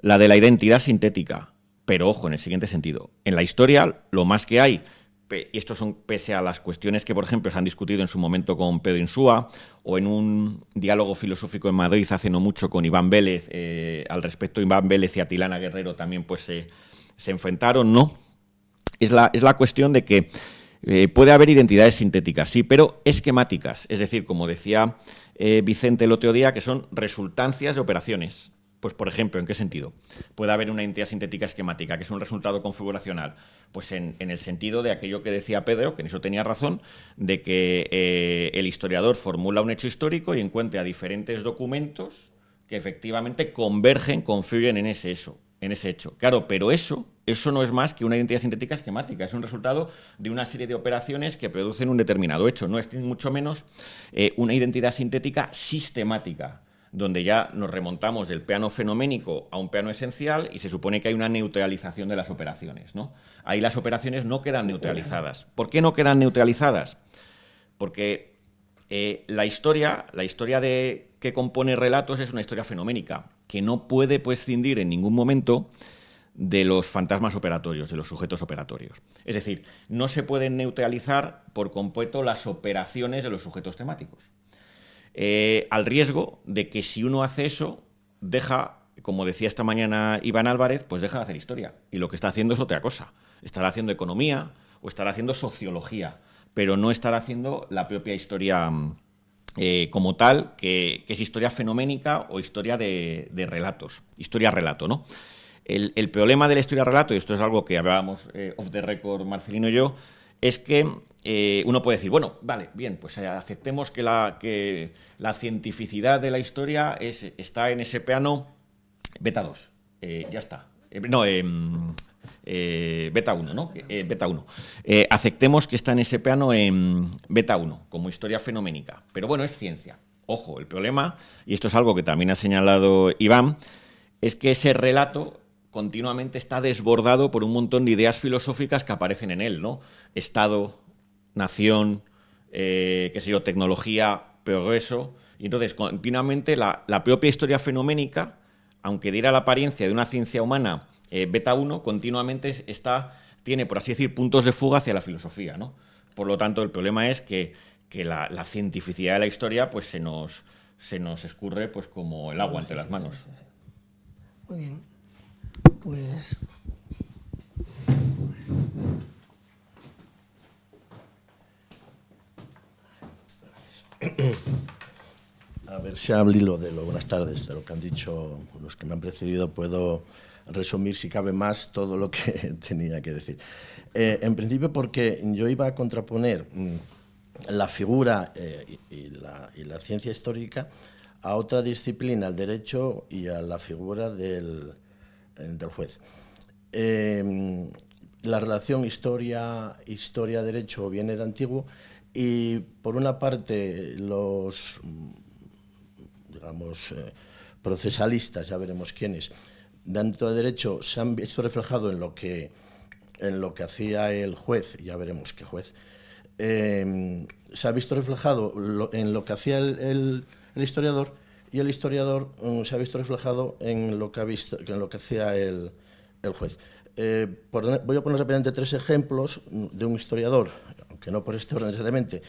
la de la identidad sintética. Pero ojo, en el siguiente sentido. En la historia, lo más que hay, y estos son pese a las cuestiones que, por ejemplo, se han discutido en su momento con Pedro Insúa, o en un diálogo filosófico en Madrid hace no mucho con Iván Vélez, al respecto, Iván Vélez y Atilana Guerrero también pues se enfrentaron, ¿no? Es la cuestión de que puede haber identidades sintéticas, sí, pero esquemáticas. Es decir, como decía Vicente el otro día, que son resultancias de operaciones. Pues, por ejemplo, ¿en qué sentido? Puede haber una identidad sintética esquemática, que es un resultado configuracional. Pues en el sentido de aquello que decía Pedro, que en eso tenía razón, de que el historiador formula un hecho histórico y encuentra diferentes documentos que efectivamente convergen, confluyen en ese hecho. Claro, pero eso no es más que una identidad sintética esquemática, es un resultado de una serie de operaciones que producen un determinado hecho, no es ni mucho menos una identidad sintética sistemática, donde ya nos remontamos del plano fenoménico a un plano esencial y se supone que hay una neutralización de las operaciones, ¿no? Ahí las operaciones no quedan neutralizadas. ¿Por qué no quedan neutralizadas? Porque la historia que compone relatos es una historia fenoménica, que no puede prescindir en ningún momento de los fantasmas operatorios, de los sujetos operatorios. Es decir, no se pueden neutralizar por completo las operaciones de los sujetos temáticos. Al riesgo de que si uno hace eso, deja, como decía esta mañana Iván Álvarez, pues deja de hacer historia. Y lo que está haciendo es otra cosa. Estará haciendo economía o estará haciendo sociología, pero no estará haciendo la propia historia como tal, que es historia fenoménica o historia de relatos. Historia-relato, ¿no? El problema de la historia-relato, y esto es algo que hablábamos off the record Marcelino y yo, es que uno puede decir, bueno, vale, bien, pues aceptemos que la cientificidad de la historia está en ese plano beta 2, ya está. Beta 1, ¿no? Beta 1. Aceptemos que está en ese plano en beta 1, como historia fenoménica. Pero bueno, es ciencia. Ojo, el problema, y esto es algo que también ha señalado Iván, es que ese relato continuamente está desbordado por un montón de ideas filosóficas que aparecen en él, ¿no? Estado, nación, qué sé yo, tecnología, progreso. Y entonces, continuamente, la propia historia fenoménica, aunque diera la apariencia de una ciencia humana beta 1, continuamente tiene, por así decir, puntos de fuga hacia la filosofía, ¿no? Por lo tanto, el problema es que la cientificidad de la historia pues se nos escurre pues como el agua entre las manos. Sí. Muy bien. Pues... A ver si al hilo de buenas tardes, de lo que han dicho los que me han precedido, puedo resumir, si cabe más, todo lo que tenía que decir. En principio, porque yo iba a contraponer la figura y la ciencia histórica a otra disciplina, al derecho y a la figura del juez. La relación historia-derecho viene de antiguo y, por una parte, los procesalistas, ya veremos quiénes, dentro de derecho se han visto reflejado en lo que hacía el juez, ya veremos qué juez, se ha visto reflejado en lo que hacía el historiador, y el historiador se ha visto reflejado en lo que hacía el juez. Voy a poner rápidamente 3 ejemplos de un historiador, aunque no por este orden necesariamente.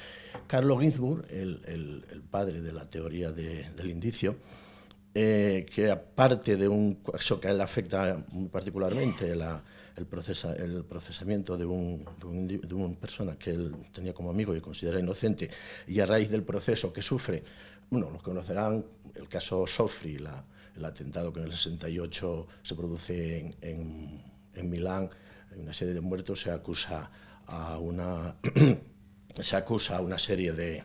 Carlo Ginzburg, el padre de la teoría del indicio, que aparte de un caso que a él afecta muy particularmente, el procesamiento de una persona que él tenía como amigo y considera inocente, y a raíz del proceso que sufre, bueno, lo conocerán, el caso Sofri, el atentado que en el 68 se produce en Milán, hay una serie de muertos, se acusa a una serie de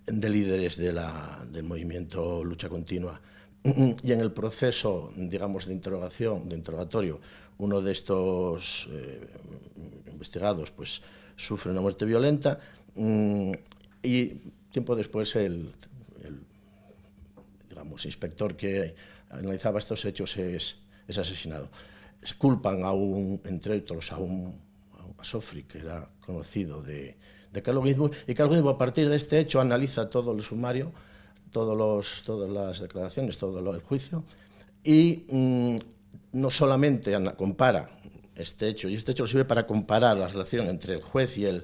líderes del movimiento Lucha Continua, y en el proceso, digamos, de interrogatorio, uno de estos investigados pues sufre una muerte violenta, y tiempo después el inspector que analizaba estos hechos es asesinado. Culpan entre otros a Sofri, que era conocido de Carlo Ginzburg, y Carlo Ginzburg, a partir de este hecho, analiza todo el sumario, todas las declaraciones, todo el juicio, y no solamente compara este hecho, y este hecho sirve para comparar la relación entre el juez y el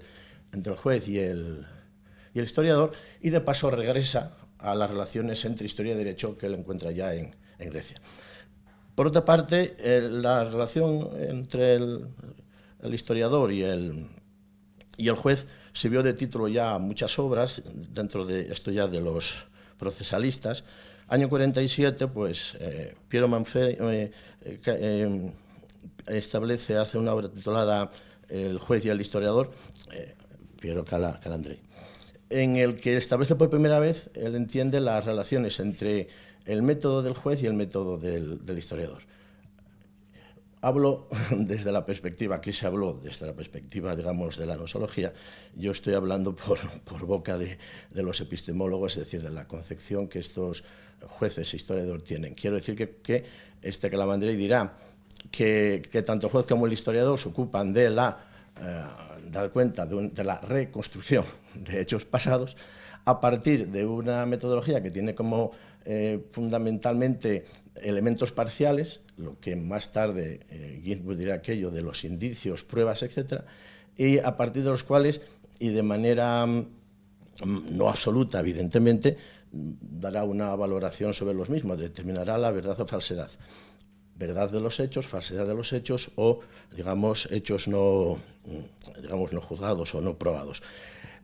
historiador, y de paso regresa a las relaciones entre historia y derecho que él encuentra ya en Grecia. Por otra parte, la relación entre el historiador y el juez sirvió de título ya a muchas obras, dentro de esto ya de los procesalistas. Año 47, pues Piero Manfredi hace una obra titulada El juez y el historiador, Piero Calandrei, en el que establece por primera vez, él entiende las relaciones entre el método del juez y el método del historiador. Hablo desde la perspectiva, aquí se habló desde la perspectiva, digamos, de la nosología. Yo estoy hablando por boca de los epistemólogos, es decir, de la concepción que estos jueces e historiadores tienen. Quiero decir que Calamandrei dirá que tanto el juez como el historiador se ocupan de dar cuenta de la reconstrucción de hechos pasados a partir de una metodología que tiene como fundamentalmente elementos parciales, lo que más tarde Ginsburg dirá aquello de los indicios, pruebas, etc., y a partir de los cuales, y de manera no absoluta, evidentemente, dará una valoración sobre los mismos, determinará la verdad o falsedad. Verdad de los hechos, falsedad de los hechos o, digamos, hechos no juzgados o no probados.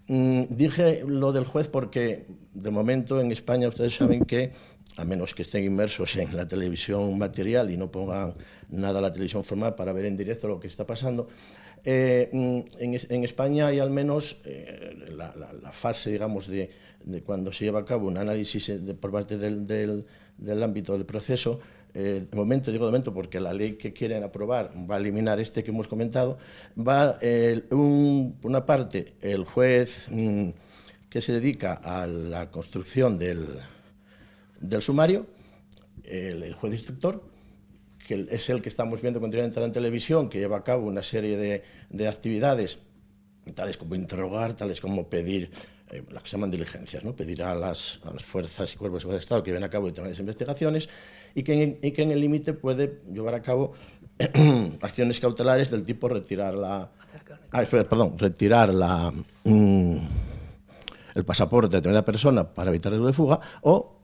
Dije lo del juez porque, de momento, en España ustedes saben que, a menos que estén inmersos en la televisión material y no pongan nada a la televisión formal para ver en directo lo que está pasando, en España hay al menos la fase, digamos, de cuando se lleva a cabo un análisis por parte del ámbito del proceso. De momento, digo de momento porque la ley que quieren aprobar va a eliminar que hemos comentado, va por una parte el juez que se dedica a la construcción del sumario, el juez instructor, que es el que estamos viendo continuamente en televisión, que lleva a cabo una serie de actividades, tales como interrogar, tales como pedir, las que se llaman diligencias, ¿no? Pedir a las fuerzas y cuerpos de seguridad de Estado que lleven a cabo determinadas investigaciones y que en el límite puede llevar a cabo acciones cautelares del tipo retirar el pasaporte de determinada persona para evitar riesgo de fuga o,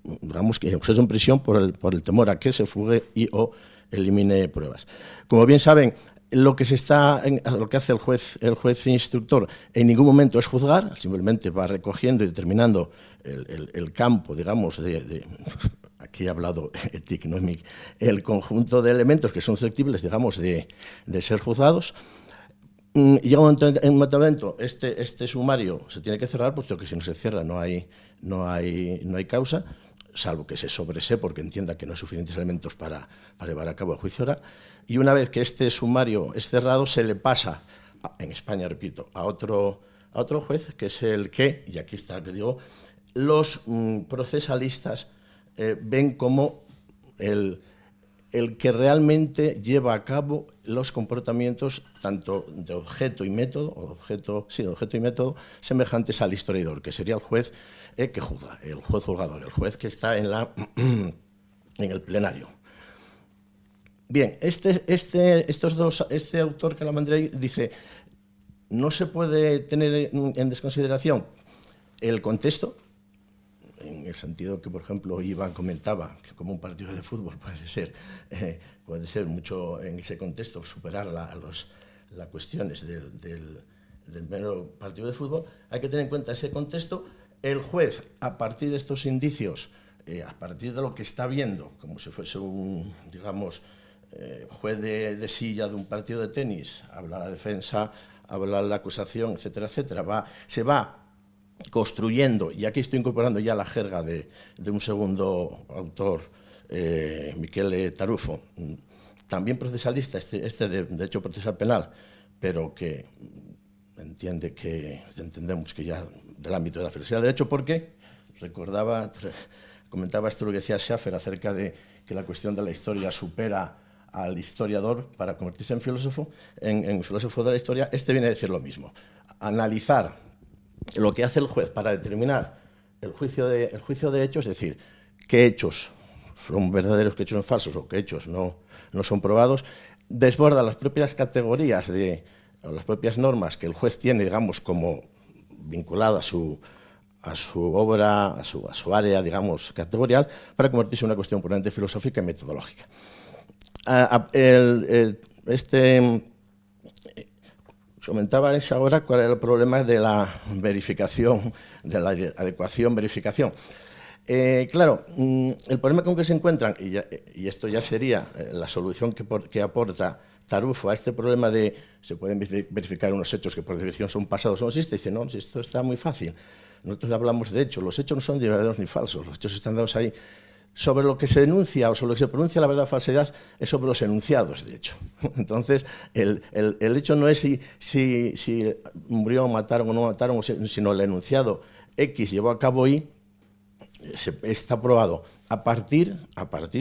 digamos, que es en prisión por el temor a que se fugue y o elimine pruebas. Como bien saben, lo que hace el juez instructor en ningún momento es juzgar, simplemente va recogiendo y determinando el campo, digamos, aquí he hablado étic, no émic, el conjunto de elementos que son susceptibles, digamos, de ser juzgados. Llega un momento, este sumario se tiene que cerrar, puesto que si no se cierra no hay causa, salvo que se sobresee porque entienda que no hay suficientes elementos para llevar a cabo el juicio oral. Y una vez que este sumario es cerrado, se le pasa, en España, repito, a otro juez, que es el que, y aquí está lo que digo, los procesalistas ven como el que realmente lleva a cabo los comportamientos tanto de objeto y método, semejantes al historiador, que sería el juez que juzga, el juez juzgador, el juez que está en el plenario. Bien, este autor Calamandrei dice, no se puede tener en desconsideración el contexto, en el sentido que, por ejemplo, Iván comentaba, que como un partido de fútbol puede ser mucho en ese contexto, superar las cuestiones del mero partido de fútbol. Hay que tener en cuenta ese contexto. El juez, a partir de estos indicios, a partir de lo que está viendo, como si fuese un, digamos, juez de silla de un partido de tenis, habla la defensa, habla la acusación, etcétera, etcétera, se va construyendo, y aquí estoy incorporando ya la jerga de un segundo autor, Michele Tarufo, también procesalista, de hecho procesal penal, pero que entendemos que ya del ámbito de la filosofía del derecho, porque comentaba esto lo que decía Schaffer acerca de que la cuestión de la historia supera al historiador para convertirse en filósofo, en filósofo de la historia. Viene a decir lo mismo, analizar lo que hace el juez para determinar el juicio de hechos, es decir, qué hechos son verdaderos, qué hechos son falsos o qué hechos no son probados, desborda las propias categorías o las propias normas que el juez tiene, digamos, como vinculado a su obra, a su área, digamos, categorial, para convertirse en una cuestión puramente filosófica y metodológica. Comentaba ahora cuál era el problema de la verificación, de la adecuación-verificación. Claro, el problema con que se encuentran, y esto ya sería la solución que aporta Tarufo a este problema de se pueden verificar unos hechos que por definición son pasados o no existe, dice, no, esto está muy fácil. Nosotros hablamos de hechos, los hechos no son ni verdaderos ni falsos, los hechos están dados ahí. Sobre lo que se enuncia o sobre lo que se pronuncia la verdad o falsedad es sobre los enunciados, de hecho. Entonces, el hecho no es si murió, mataron o no mataron, sino el enunciado X llevó a cabo Y, está probado a partir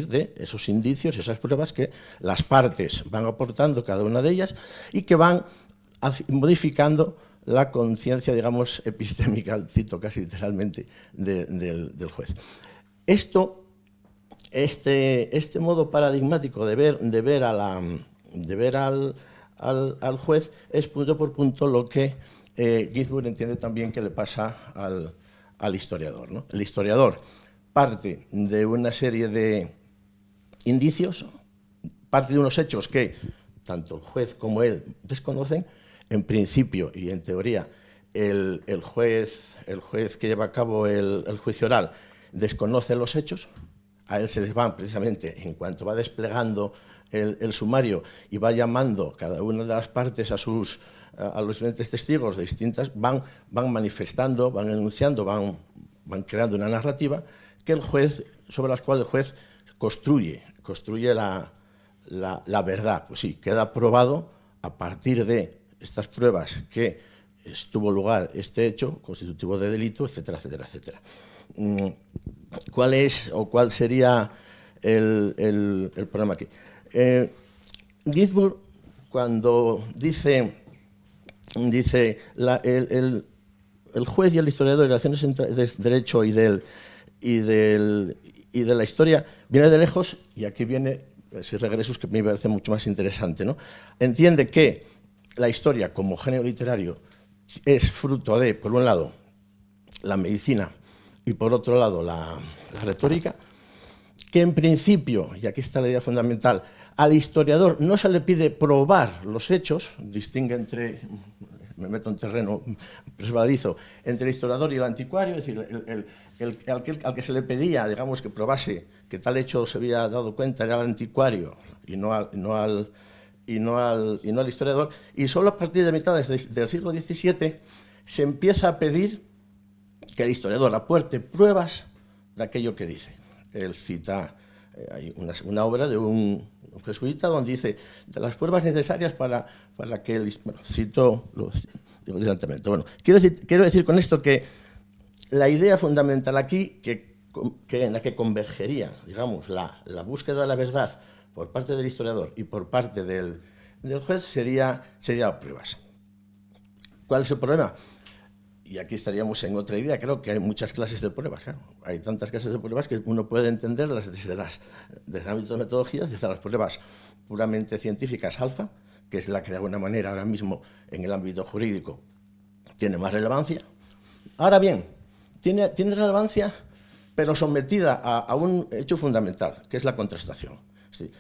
de esos indicios, esas pruebas que las partes van aportando, cada una de ellas, y que van modificando la conciencia, digamos, epistémica, cito casi literalmente, del juez. Este modo paradigmático de ver al juez es punto por punto lo que Ginsburg entiende también que le pasa al historiador, ¿no? El historiador parte de una serie de indicios, parte de unos hechos que tanto el juez como él desconocen. En principio y en teoría, el juez que lleva a cabo el juicio oral desconoce los hechos. A él se les van precisamente, en cuanto va desplegando el sumario y va llamando cada una de las partes a los diferentes testigos de distintas, van manifestando, van enunciando, van creando una narrativa que sobre la cual el juez construye la verdad. Pues sí, queda probado a partir de estas pruebas que tuvo lugar este hecho constitutivo de delito, etcétera, etcétera, etcétera. ¿Cuál sería el problema aquí? Ginsburg, cuando dice el juez y el historiador, relaciones entre derecho y de la historia, viene de lejos, y aquí viene ese regreso que me parece mucho más interesante, ¿no? Entiende que la historia como género literario es fruto de, por un lado, la medicina y por otro lado la retórica, que en principio, y aquí está la idea fundamental, al historiador no se le pide probar los hechos, distingue entre, me meto en terreno resbaladizo, entre el historiador y el anticuario, es decir, al que se le pedía, digamos, que probase que tal hecho se había dado cuenta era el anticuario y no al historiador, y solo a partir de mitades del siglo XVII se empieza a pedir que el historiador aporte pruebas de aquello que dice. Él cita, hay una obra de un jesuita donde dice de las pruebas necesarias para que él, bueno, cito, lo digo directamente. Bueno, quiero decir con esto que la idea fundamental aquí, en la que convergería, digamos, la búsqueda de la verdad por parte del historiador y por parte del juez, sería pruebas. ¿Cuál es el problema? Y aquí estaríamos en otra idea. Creo que hay muchas clases de pruebas. Claro. Hay tantas clases de pruebas que uno puede entenderlas desde el ámbito de metodologías, desde las pruebas puramente científicas alfa, que es la que de alguna manera ahora mismo en el ámbito jurídico tiene más relevancia. Ahora bien, tiene relevancia, pero sometida a un hecho fundamental, que es la contrastación. Sí.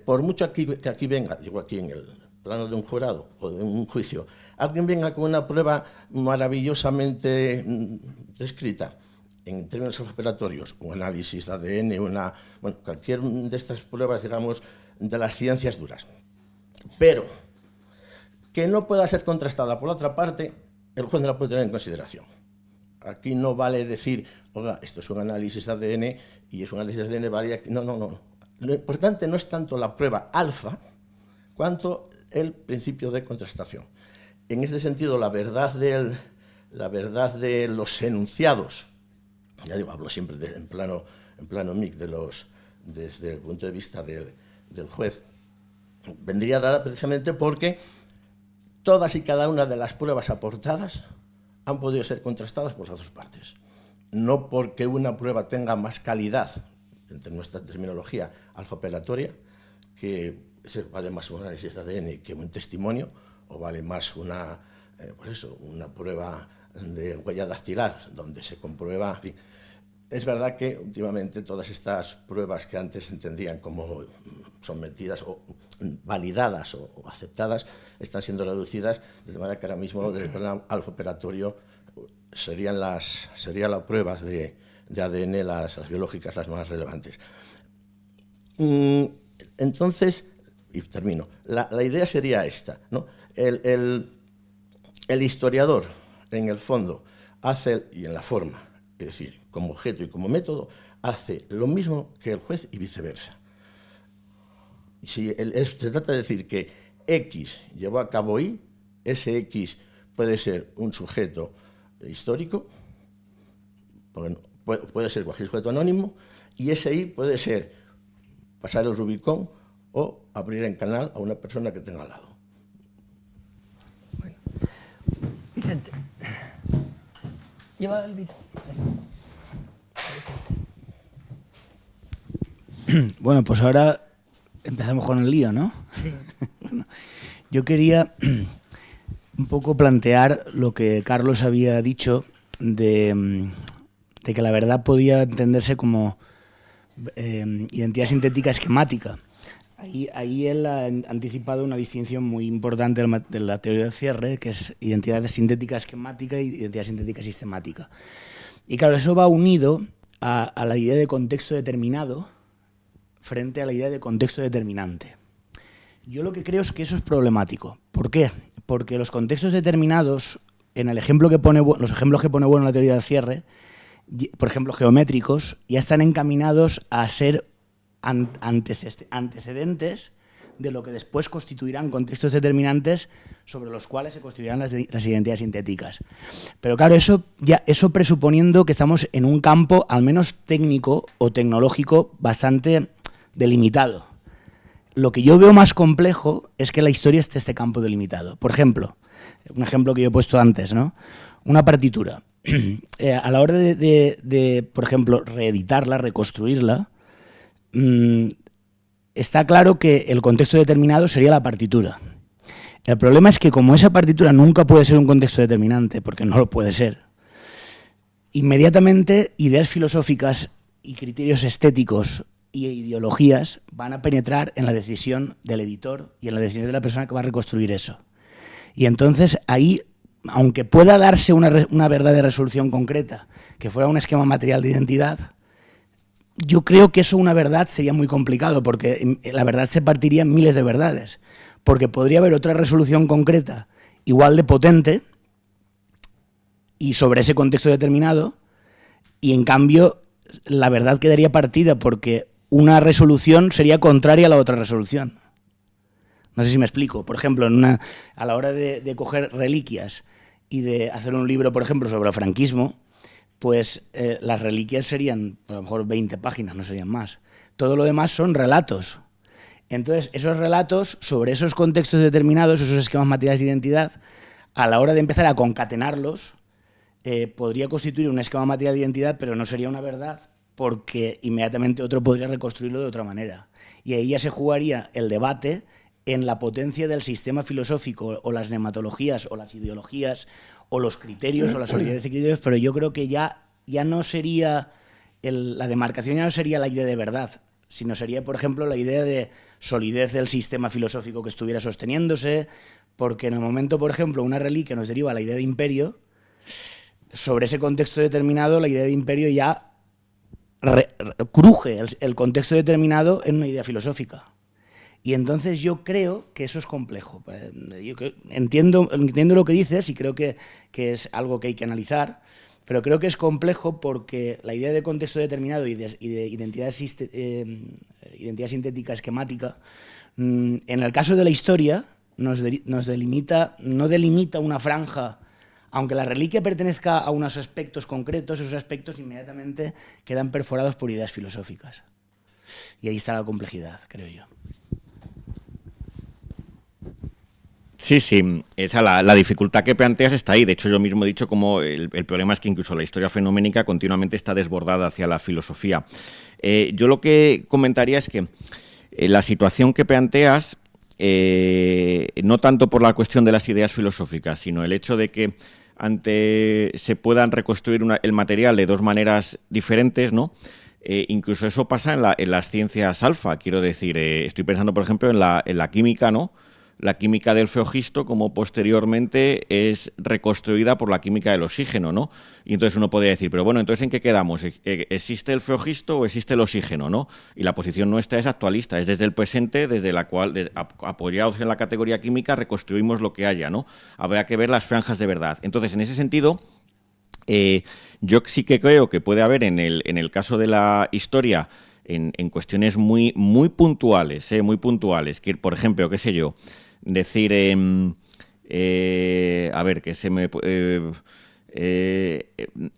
Por mucho que aquí venga, digo aquí en el plano de un jurado o de un juicio, alguien venga con una prueba maravillosamente descrita en términos operatorios, un análisis de ADN, cualquier de estas pruebas, digamos, de las ciencias duras, pero que no pueda ser contrastada por la otra parte, el juez no la puede tener en consideración. Aquí no vale decir, oiga, esto es un análisis de ADN y es un análisis de ADN, vale. No. Lo importante no es tanto la prueba alfa, cuanto el principio de contrastación. En este sentido, la verdad de los enunciados, ya digo, hablo siempre en plano MIC desde el punto de vista del juez, vendría dada precisamente porque todas y cada una de las pruebas aportadas han podido ser contrastadas por las dos partes. No porque una prueba tenga más calidad entre nuestra terminología, alfa-operatoria, que vale más un análisis de ADN que un testimonio, o vale más una prueba de huella dactilar, donde se comprueba. En fin, es verdad que últimamente todas estas pruebas que antes se entendían como sometidas o validadas o aceptadas están siendo reducidas, de manera que ahora mismo desde el plano alfa-operatorio serían las pruebas de ADN, las biológicas, las más relevantes. Entonces, y termino, la idea sería esta, ¿no? El historiador, en el fondo, hace, y en la forma, es decir, como objeto y como método, hace lo mismo que el juez y viceversa. Si se trata de decir que X llevó a cabo Y, ese X puede ser un sujeto histórico, puede ser cualquier sujeto anónimo, y ese Y puede ser pasar el Rubicón o abrir en canal a una persona que tenga al lado. Bueno. Vicente. Lleva el Vicente. Bueno, pues ahora empezamos con el lío, ¿no? Sí. Bueno, yo quería un poco plantear lo que Carlos había dicho de que la verdad podía entenderse como identidad sintética esquemática. Ahí él ha anticipado una distinción muy importante de la teoría del cierre, que es identidad sintética esquemática y identidad sintética sistemática. Y claro, eso va unido a la idea de contexto determinado frente a la idea de contexto determinante. Yo lo que creo es que eso es problemático. ¿Por qué? Porque los contextos determinados, en el ejemplo que pone, los ejemplos que pone bueno la teoría del cierre, por ejemplo geométricos, ya están encaminados a ser antecedentes de lo que después constituirán contextos determinantes sobre los cuales se constituirán las identidades sintéticas. Pero claro, eso presuponiendo que estamos en un campo al menos técnico o tecnológico bastante delimitado. Lo que yo veo más complejo es que la historia esté este campo delimitado. Por ejemplo, un ejemplo que yo he puesto antes, ¿no? Una partitura. A la hora de, por ejemplo, reeditarla, reconstruirla, está claro que el contexto determinado sería la partitura. El problema es que como esa partitura nunca puede ser un contexto determinante, porque no lo puede ser, inmediatamente ideas filosóficas y criterios estéticos y ideologías van a penetrar en la decisión del editor y en la decisión de la persona que va a reconstruir eso. Y entonces ahí, aunque pueda darse una verdad de resolución concreta, que fuera un esquema material de identidad, yo creo que eso una verdad sería muy complicado, porque la verdad se partiría en miles de verdades, porque podría haber otra resolución concreta igual de potente y sobre ese contexto determinado, y en cambio la verdad quedaría partida porque una resolución sería contraria a la otra resolución. No sé si me explico. Por ejemplo, a la hora de coger reliquias y de hacer un libro, por ejemplo, sobre el franquismo, pues las reliquias serían a lo mejor 20 páginas, no serían más. Todo lo demás son relatos. Entonces, esos relatos sobre esos contextos determinados, esos esquemas materiales de identidad, a la hora de empezar a concatenarlos, podría constituir un esquema material de identidad, pero no sería una verdad, porque inmediatamente otro podría reconstruirlo de otra manera. Y ahí ya se jugaría el debate en la potencia del sistema filosófico o las nematologías o las ideologías o los criterios o la solidez de criterios, pero yo creo que ya no sería, la demarcación ya no sería la idea de verdad, sino sería, por ejemplo, la idea de solidez del sistema filosófico que estuviera sosteniéndose, porque en el momento, por ejemplo, una reliquia nos deriva la idea de imperio, sobre ese contexto determinado la idea de imperio ya cruje el contexto determinado en una idea filosófica. Y entonces yo creo que eso es complejo. Entiendo lo que dices y creo que es algo que hay que analizar, pero creo que es complejo porque la idea de contexto determinado y de identidad sintética esquemática, en el caso de la historia, no delimita una franja. Aunque la reliquia pertenezca a unos aspectos concretos, esos aspectos inmediatamente quedan perforados por ideas filosóficas. Y ahí está la complejidad, creo yo. Sí, sí, esa la dificultad que planteas está ahí. De hecho, yo mismo he dicho como el problema es que incluso la historia fenoménica continuamente está desbordada hacia la filosofía. Yo lo que comentaría es que la situación que planteas, no tanto por la cuestión de las ideas filosóficas, sino el hecho de que se puedan reconstruir el material de dos maneras diferentes, ¿no? Incluso eso pasa en las ciencias alfa, quiero decir, estoy pensando, por ejemplo, en la química, ¿no? La química del feogisto, como posteriormente es reconstruida por la química del oxígeno, ¿no? Y entonces uno podría decir, pero bueno, entonces ¿en qué quedamos? ¿Existe el feogisto o existe el oxígeno, no? Y la posición nuestra es actualista, es desde el presente, desde la cual, apoyados en la categoría química, reconstruimos lo que haya, ¿no? Habrá que ver las franjas de verdad. Entonces, en ese sentido, yo sí que creo que puede haber en el caso de la historia, en cuestiones muy puntuales, que, por ejemplo, qué sé yo, decir, a ver, que se me...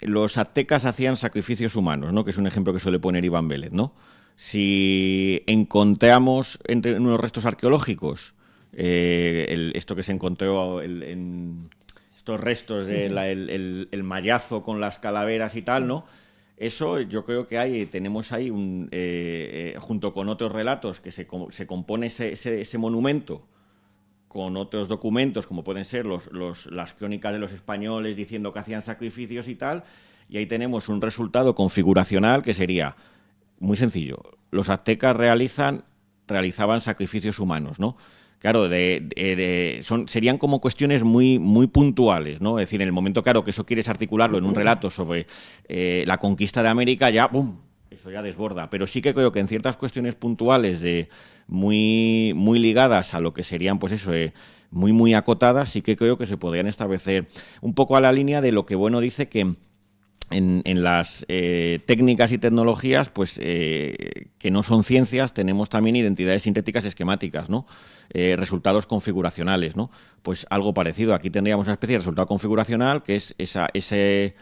los aztecas hacían sacrificios humanos, ¿no? Que es un ejemplo que suele poner Iván Vélez, ¿no? Si encontramos entre unos restos arqueológicos, esto que se encontró en estos restos el mallazo con las calaveras y tal, ¿no? Eso yo creo que tenemos ahí junto con otros relatos que se compone ese monumento con otros documentos como pueden ser las crónicas de los españoles diciendo que hacían sacrificios y tal, y ahí tenemos un resultado configuracional que sería muy sencillo. Los aztecas realizaban sacrificios humanos, ¿no? Claro, serían como cuestiones muy puntuales, ¿no? Es decir, en el momento, claro, que eso quieres articularlo en un relato sobre la conquista de América, ya, ¡bum!, eso ya desborda. Pero sí que creo que en ciertas cuestiones puntuales muy ligadas a lo que serían, pues eso, muy acotadas, sí que creo que se podrían establecer un poco a la línea de lo que Bueno dice que en las técnicas y tecnologías, pues que no son ciencias, tenemos también identidades sintéticas esquemáticas, ¿no? Resultados configuracionales, ¿no? Pues algo parecido. Aquí tendríamos una especie de resultado configuracional que es ese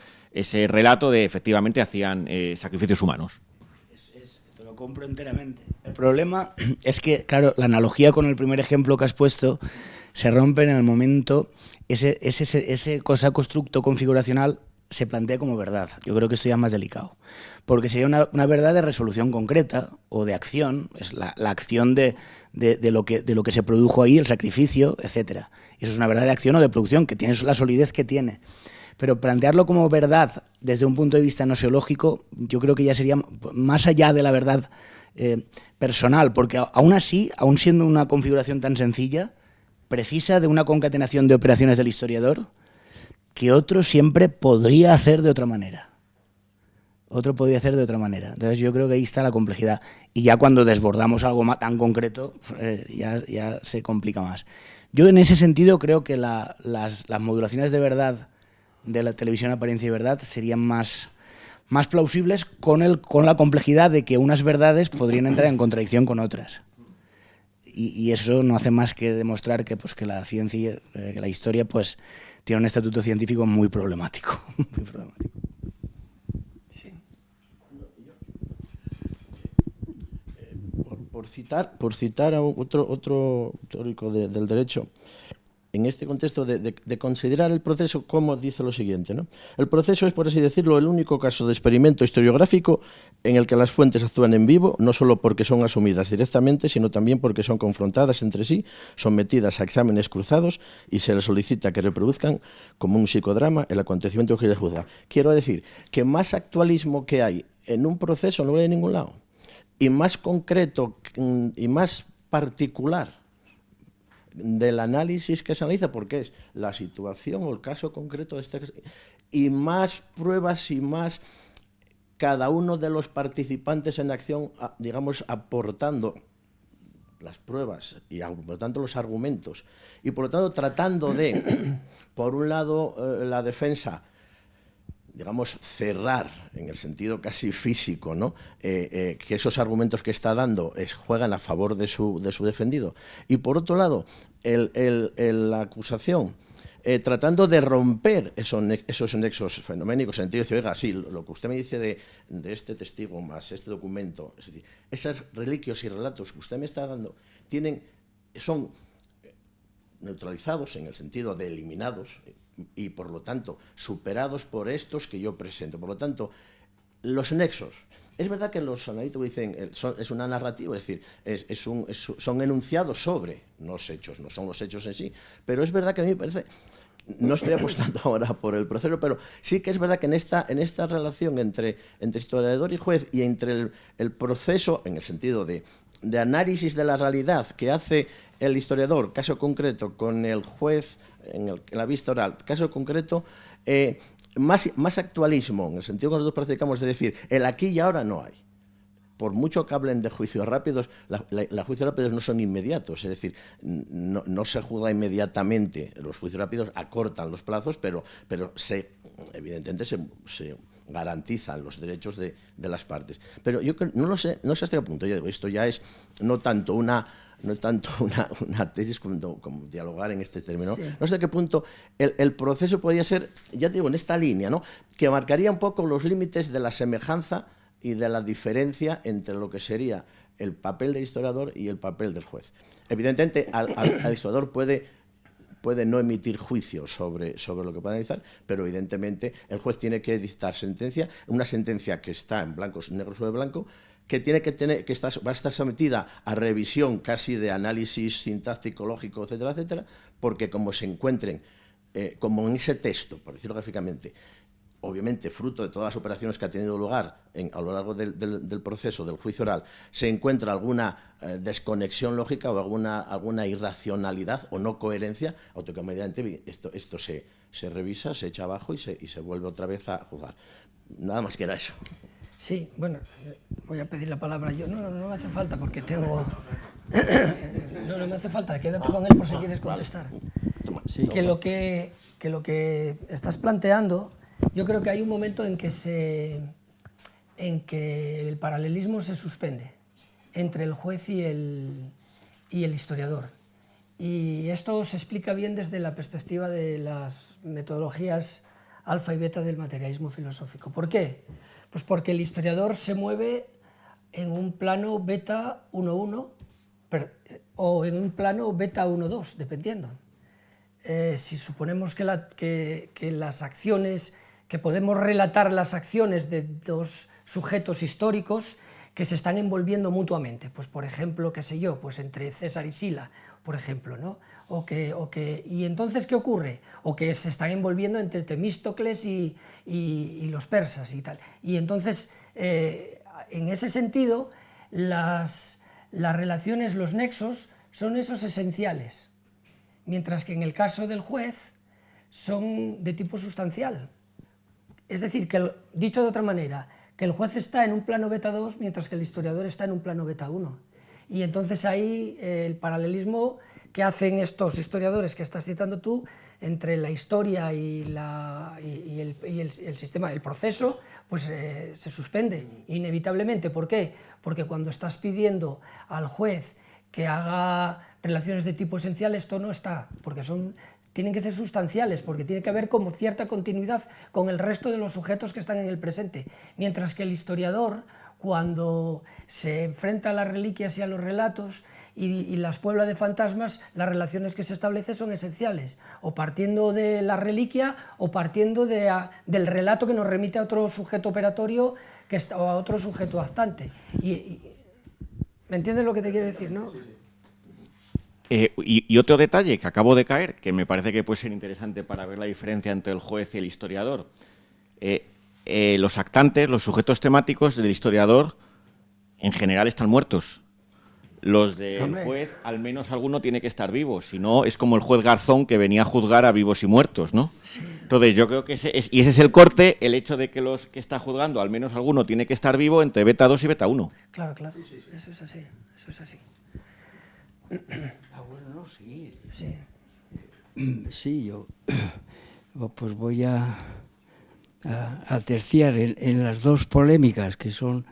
relato de efectivamente hacían sacrificios humanos. Te lo compro enteramente. El problema es que, claro, la analogía con el primer ejemplo que has puesto se rompe en el momento, ese cosa constructo configuracional se plantea como verdad. Yo creo que esto ya es más delicado. Porque sería una verdad de resolución concreta o de acción, es la acción de lo que se produjo ahí, el sacrificio, etc. Y eso es una verdad de acción o de producción, que tiene la solidez que tiene. Pero plantearlo como verdad desde un punto de vista noseológico, yo creo que ya sería más allá de la verdad personal, porque aún así, aún siendo una configuración tan sencilla, precisa de una concatenación de operaciones del historiador que otro siempre podría hacer de otra manera. Entonces yo creo que ahí está la complejidad. Y ya cuando desbordamos algo tan concreto, ya se complica más. Yo en ese sentido creo que las modulaciones de verdad de la televisión Apariencia y Verdad serían más plausibles con la complejidad de que unas verdades podrían entrar en contradicción con otras. Y eso no hace más que demostrar que la ciencia, que la historia, pues tiene un estatuto científico muy problemático. Muy problemático. Sí. Por citar a otro teórico del derecho, en este contexto de considerar el proceso, como dice lo siguiente, ¿no? El proceso es, por así decirlo, el único caso de experimento historiográfico en el que las fuentes actúan en vivo, no solo porque son asumidas directamente, sino también porque son confrontadas entre sí, sometidas a exámenes cruzados y se les solicita que reproduzcan como un psicodrama el acontecimiento que les juzga. Quiero decir que más actualismo que hay en un proceso no hay en ningún lado, y más concreto y más particular del análisis que se analiza, porque es la situación o el caso concreto de este, y más pruebas y más cada uno de los participantes en acción, digamos, aportando las pruebas y aportando los argumentos y por lo tanto tratando de, por un lado, la defensa, digamos, cerrar en el sentido casi físico, ¿no? Que esos argumentos que está dando juegan a favor de su defendido. Y por otro lado, la acusación, tratando de romper esos nexos fenoménicos, en el sentido de decir, oiga, sí, lo que usted me dice de este testigo más este documento, es decir, esas reliquios y relatos que usted me está dando son neutralizados en el sentido de eliminados y por lo tanto superados por estos que yo presento. Por lo tanto, los nexos. Es verdad que los analíticos dicen es una narrativa, es decir, son enunciados sobre los hechos, no son los hechos en sí, pero es verdad que a mí me parece, no estoy apostando ahora por el proceso, pero sí que es verdad que en esta relación entre historiador y juez y entre el proceso, en el sentido de análisis de la realidad que hace el historiador, caso concreto, con el juez en la vista oral, caso concreto, más actualismo, en el sentido que nosotros practicamos, de decir, el aquí y ahora no hay. Por mucho que hablen de juicios rápidos, los juicios rápidos no son inmediatos, es decir, no se juzga inmediatamente. Los juicios rápidos acortan los plazos, pero evidentemente se garantizan los derechos de las partes. Pero yo no sé hasta qué punto, yo digo, esto ya es no tanto una tesis como dialogar en este término. Sí. No sé a qué punto el proceso podría ser, ya digo, en esta línea, ¿no?, que marcaría un poco los límites de la semejanza y de la diferencia entre lo que sería el papel del historiador y el papel del juez. Evidentemente, al historiador puede no emitir juicio sobre lo que puede analizar, pero evidentemente el juez tiene que dictar sentencia, una sentencia que está en blanco, negro sobre blanco, que va a estar sometida a revisión casi de análisis sintáctico, lógico, etcétera, etcétera, porque como se encuentren, como en ese texto, por decirlo gráficamente, obviamente fruto de todas las operaciones que ha tenido lugar a lo largo del proceso del juicio oral, se encuentra alguna desconexión lógica o alguna irracionalidad o no coherencia, automáticamente esto se revisa, se echa abajo y se vuelve otra vez a juzgar. Nada más que era eso. Sí, bueno, voy a pedir la palabra yo. No me hace falta porque tengo... No me hace falta, quédate con él por si quieres contestar. Sí. Que lo que estás planteando, yo creo que hay un momento en que el paralelismo se suspende entre el juez y el historiador. Y esto se explica bien desde la perspectiva de las metodologías alfa y beta del materialismo filosófico. ¿Por qué? Pues porque el historiador se mueve en un plano beta 1.1 o en un plano beta 1.2, dependiendo. Si suponemos que las acciones, que podemos relatar las acciones de dos sujetos históricos que se están envolviendo mutuamente, pues por ejemplo, qué sé yo, pues entre César y Sila, por ejemplo, ¿no? Y entonces, ¿qué ocurre? O que se están envolviendo entre Temístocles y los persas y tal. Y entonces, en ese sentido, las relaciones, los nexos, son esos esenciales, mientras que en el caso del juez son de tipo sustancial. Es decir, dicho de otra manera, que el juez está en un plano beta 2, mientras que el historiador está en un plano beta 1. Y entonces ahí el paralelismo que hacen estos historiadores que estás citando tú entre la historia y el sistema, el proceso, pues se suspende inevitablemente. ¿Por qué? Porque cuando estás pidiendo al juez que haga relaciones de tipo esencial, esto no está, porque tienen que ser sustanciales, porque tiene que haber como cierta continuidad con el resto de los sujetos que están en el presente. Mientras que el historiador, cuando se enfrenta a las reliquias y a los relatos y las puebla de fantasmas, las relaciones que se establecen son esenciales, o partiendo de la reliquia o partiendo del relato que nos remite a otro sujeto operatorio o a otro sujeto actante. ¿Me entiendes lo que te quiero decir, no? Sí, sí. Y otro detalle que acabo de caer, que me parece que puede ser interesante para ver la diferencia entre el juez y el historiador. Los actantes, los sujetos temáticos del historiador, en general están muertos. Los del juez, al menos alguno tiene que estar vivo, si no es como el juez Garzón que venía a juzgar a vivos y muertos, ¿no? Sí. Entonces yo creo que ese es el corte, el hecho de que los que está juzgando, al menos alguno tiene que estar vivo entre beta 2 y beta 1. Claro, sí. Eso es así, bueno, no, seguir. Sí. Sí, yo pues voy a terciar en las dos polémicas que son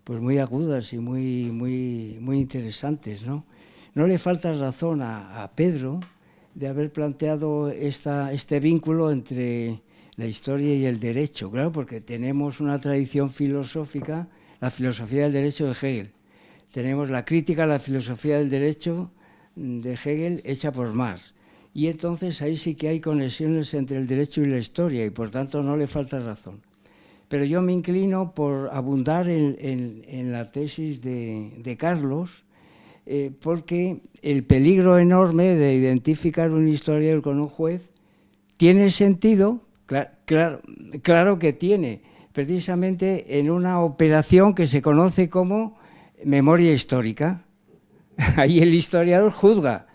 pues muy agudas y muy interesantes, ¿no? No le falta razón a Pedro de haber planteado este vínculo entre la historia y el derecho, claro, porque tenemos una tradición filosófica, la filosofía del derecho de Hegel. Tenemos la crítica a la filosofía del derecho de Hegel hecha por Marx. y entonces ahí sí que hay conexiones entre el derecho y la historia, y por tanto no le falta razón. Pero yo me inclino por abundar en la tesis de Carlos, porque el peligro enorme de identificar un historiador con un juez tiene sentido, claro que tiene, precisamente en una operación que se conoce como memoria histórica. Ahí el historiador juzga,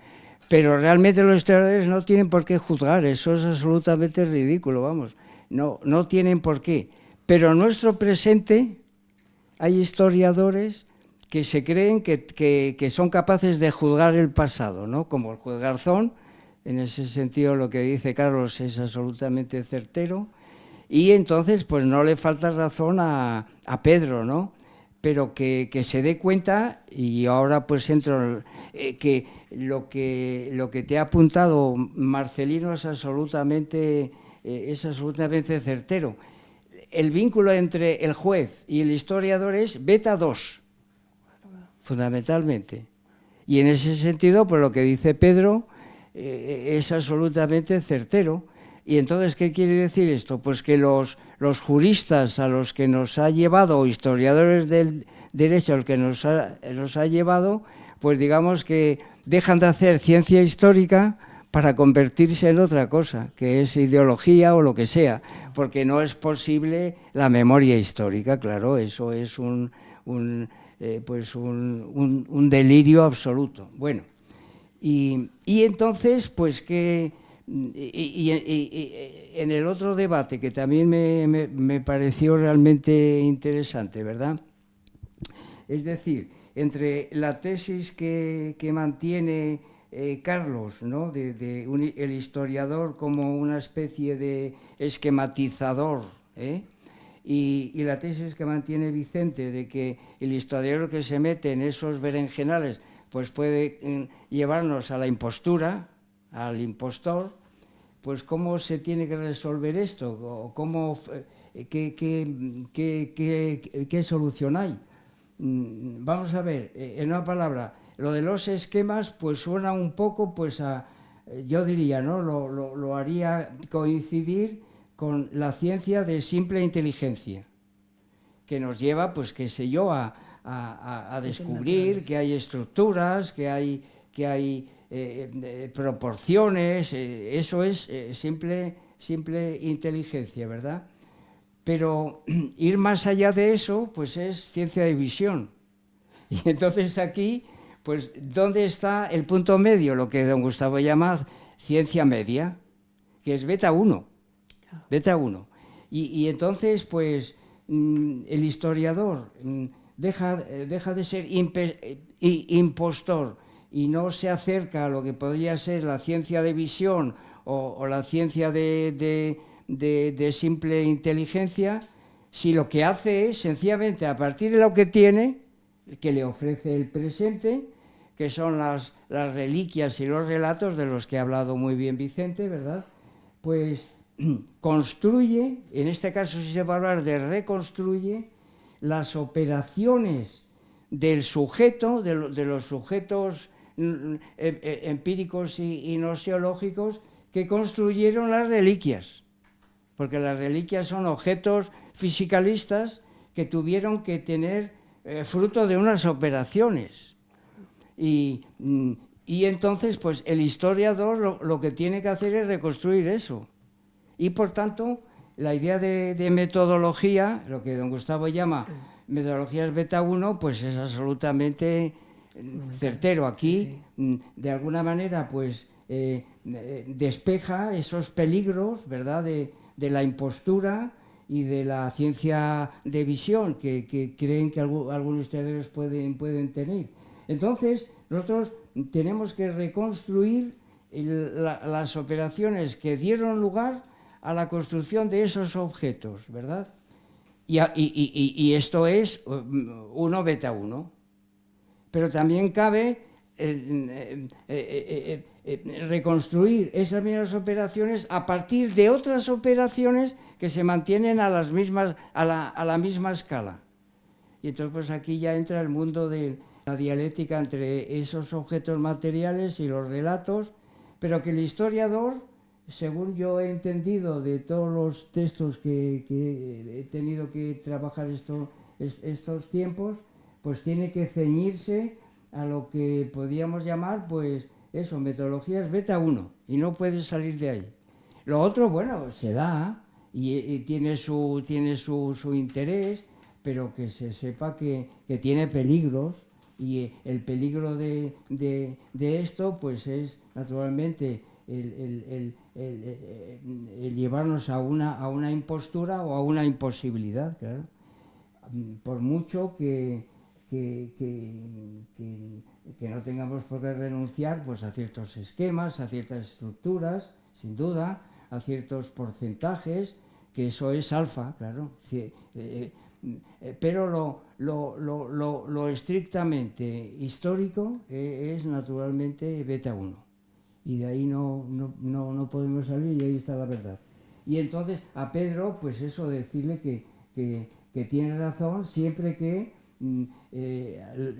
pero realmente los historiadores no tienen por qué juzgar, eso es absolutamente ridículo, vamos, no tienen por qué. Pero en nuestro presente hay historiadores que se creen que son capaces de juzgar el pasado, ¿no? Como el juez Garzón. En ese sentido lo que dice Carlos es absolutamente certero, y entonces pues no le falta razón a Pedro, ¿no? Pero que se dé cuenta, y ahora pues entro, que lo que te ha apuntado Marcelino es absolutamente certero. El vínculo entre el juez y el historiador es beta 2, fundamentalmente. Y en ese sentido, pues lo que dice Pedro es absolutamente certero. Y entonces, ¿qué quiere decir esto? Pues que los juristas a los que nos ha llevado, o historiadores del derecho a los que nos ha llevado, pues digamos que dejan de hacer ciencia histórica para convertirse en otra cosa, que es ideología o lo que sea, porque no es posible la memoria histórica, claro, eso es un delirio absoluto. Bueno, y entonces, pues que en el otro debate que también me pareció realmente interesante, ¿verdad? Es decir, entre la tesis que mantiene Carlos, ¿no? El historiador como una especie de esquematizador, y la tesis que mantiene Vicente de que el historiador que se mete en esos berenjenales pues puede llevarnos a la impostura, al impostor, pues ¿cómo se tiene que resolver esto? ¿O qué solución hay? Vamos a ver, en una palabra, lo de los esquemas pues suena un poco pues yo diría, ¿no? Lo haría coincidir con la ciencia de simple inteligencia, que nos lleva, pues qué sé yo, a descubrir que hay estructuras, que hay proporciones, eso es simple inteligencia, ¿verdad? Pero ir más allá de eso, pues es ciencia de visión. Y entonces aquí, pues, ¿dónde está el punto medio? Lo que don Gustavo llama ciencia media, que es beta 1. Beta 1. Y entonces, pues, el historiador deja de ser impostor y no se acerca a lo que podría ser la ciencia de visión o la ciencia de simple inteligencia, si lo que hace es sencillamente, a partir de lo que tiene, que le ofrece el presente, que son las reliquias y los relatos de los que ha hablado muy bien Vicente, ¿verdad? Pues construye, en este caso si se va a hablar de reconstruye, las operaciones del sujeto, de los sujetos empíricos y gnoseológicos que construyeron las reliquias, porque las reliquias son objetos fisicalistas que tuvieron que tener fruto de unas operaciones. Y entonces, pues el historiador lo que tiene que hacer es reconstruir eso. Y por tanto, la idea de metodología, lo que don Gustavo llama metodologías beta 1, pues es absolutamente certero. Aquí, de alguna manera, pues despeja esos peligros, ¿verdad?, de la impostura y de la ciencia de visión que creen que algunos ustedes pueden tener. Entonces, nosotros tenemos que reconstruir las operaciones que dieron lugar a la construcción de esos objetos, ¿verdad? Y esto es 1 beta 1. Pero también cabe reconstruir esas mismas operaciones a partir de otras operaciones que se mantienen a la misma escala. Y entonces pues aquí ya entra el mundo de la dialéctica entre esos objetos materiales y los relatos, pero que el historiador, según yo he entendido de todos los textos que he tenido que trabajar estos tiempos, pues tiene que ceñirse a lo que podríamos llamar, pues eso, metodologías beta 1, y no puede salir de ahí. Lo otro, bueno, se da y tiene su interés, pero que se sepa que tiene peligros, y el peligro de esto pues es naturalmente el llevarnos a una impostura o a una imposibilidad, claro. Por mucho que no tengamos por qué renunciar pues a ciertos esquemas, a ciertas estructuras, sin duda, a ciertos porcentajes, que eso es alfa, claro. Pero lo estrictamente histórico es naturalmente beta 1. Y de ahí no podemos salir, y ahí está la verdad. Y entonces a Pedro, pues eso, decirle que tiene razón siempre que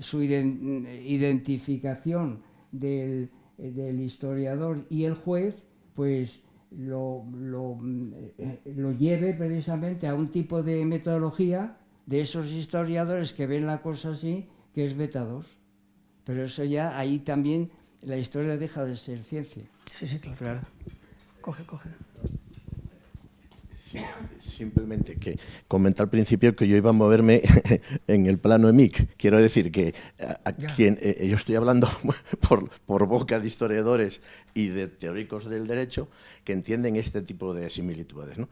su identificación del historiador y el juez, pues lo lleve precisamente a un tipo de metodología de esos historiadores que ven la cosa así, que es beta 2. Pero eso ya, ahí también la historia deja de ser ciencia. Sí, claro. Coge. Sí, simplemente que comenté al principio que yo iba a moverme en el plano EMIC. Quiero decir que yo estoy hablando por boca de historiadores y de teóricos del derecho que entienden este tipo de similitudes, ¿no?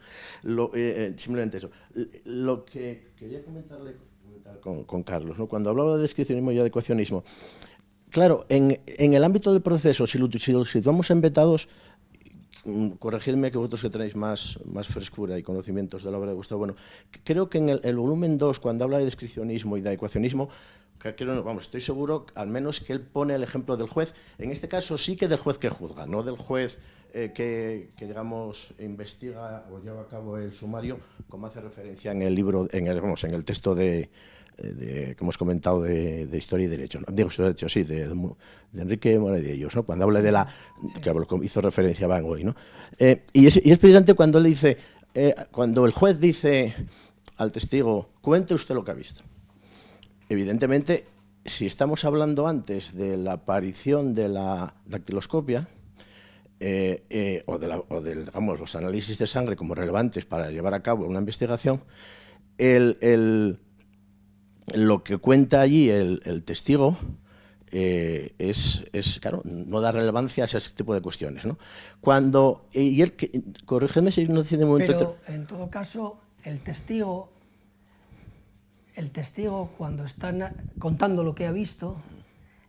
Simplemente eso. Lo que quería comentar con Carlos, ¿no? Cuando hablaba de descripcionismo y adecuacionismo, claro, en el ámbito del proceso, si lo situamos en beta 2, corregidme que vosotros que tenéis más frescura y conocimientos de la obra de Gustavo Bueno, creo que en el volumen 2, cuando habla de descripcionismo y de adecuacionismo, estoy seguro, al menos, que él pone el ejemplo del juez, en este caso sí que del juez que juzga, no del juez que digamos, investiga o lleva a cabo el sumario, como hace referencia en el libro, en el texto que hemos comentado de Historia y Derecho, ¿no? Digo, Derecho, sí, de Enrique Mora y de ellos, ¿no? Cuando habla de que hizo referencia a Van Gogh, ¿no? Y es precisamente cuando él dice, cuando el juez dice al testigo, cuente usted lo que ha visto. Evidentemente, si estamos hablando antes de la aparición de la dactiloscopia, o de digamos, los análisis de sangre como relevantes para llevar a cabo una investigación, lo que cuenta allí el testigo es, claro, no da relevancia a ese tipo de cuestiones, ¿no? Y él, corrígeme si no dice de momento... Pero, en todo caso, el testigo, cuando está contando lo que ha visto,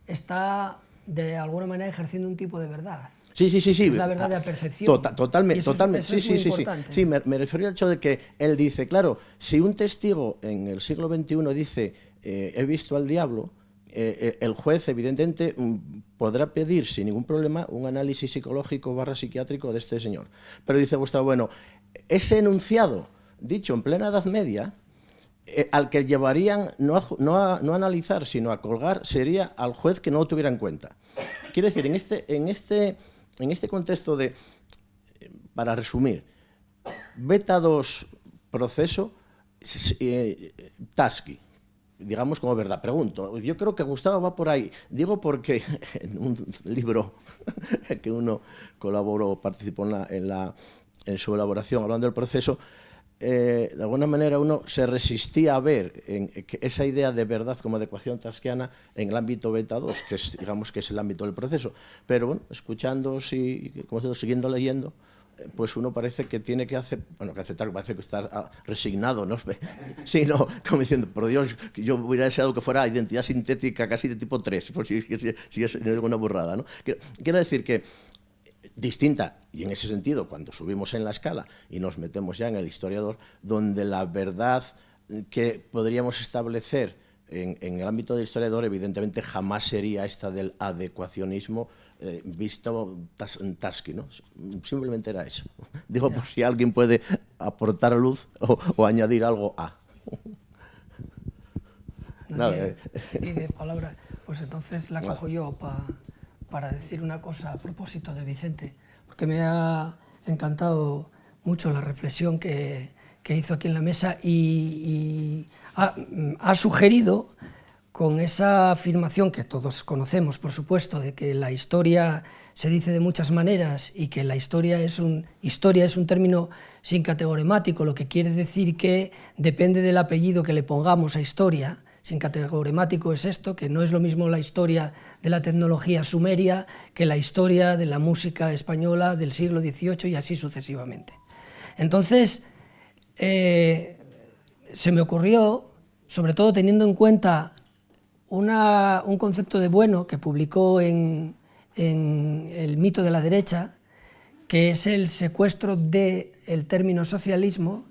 está, de alguna manera, ejerciendo un tipo de verdad. Sí. Es la verdad de la percepción. Totalmente. Sí, me refería al hecho de que él dice, claro, si un testigo en el siglo XXI dice he visto al diablo, el juez evidentemente podrá pedir sin ningún problema un análisis psicológico / psiquiátrico de este señor. Pero dice Gustavo Bueno, ese enunciado dicho en plena Edad Media, al que llevarían no a analizar, sino a colgar, sería al juez que no lo tuviera en cuenta. Quiero decir, en este contexto de, para resumir, beta 2 proceso, Tasky, digamos como verdad. Pregunto, yo creo que Gustavo va por ahí. Digo porque en un libro que uno colaboró, participó en su elaboración, hablando del proceso, de alguna manera uno se resistía a ver esa idea de verdad como adecuación taskiana en el ámbito beta 2, que es, digamos, que es el ámbito del proceso. Pero bueno, escuchando, siguiendo leyendo, pues uno parece que tiene que aceptar, parece que estar resignado, ¿no? Sino como diciendo, por Dios, yo hubiera deseado que fuera identidad sintética casi de tipo 3, por si es una burrada, ¿no? Quiero decir que distinta, y en ese sentido, cuando subimos en la escala y nos metemos ya en el historiador, donde la verdad que podríamos establecer en el ámbito del historiador, evidentemente jamás sería esta del adecuacionismo visto Tasky, ¿no? Simplemente era eso. Digo, por si alguien puede aportar luz o añadir algo a. Y de palabra, pues entonces la cojo yo para decir una cosa a propósito de Vicente, porque me ha encantado mucho la reflexión que hizo aquí en la mesa y ha sugerido, con esa afirmación que todos conocemos, por supuesto, de que la historia se dice de muchas maneras y que la historia es un término sin categoremático, lo que quiere decir que depende del apellido que le pongamos a historia. Sin categoremático es esto, que no es lo mismo la historia de la tecnología sumeria que la historia de la música española del siglo XVIII y así sucesivamente. Entonces, se me ocurrió, sobre todo teniendo en cuenta un concepto de Bueno que publicó en El mito de la derecha, que es el secuestro del término socialismo,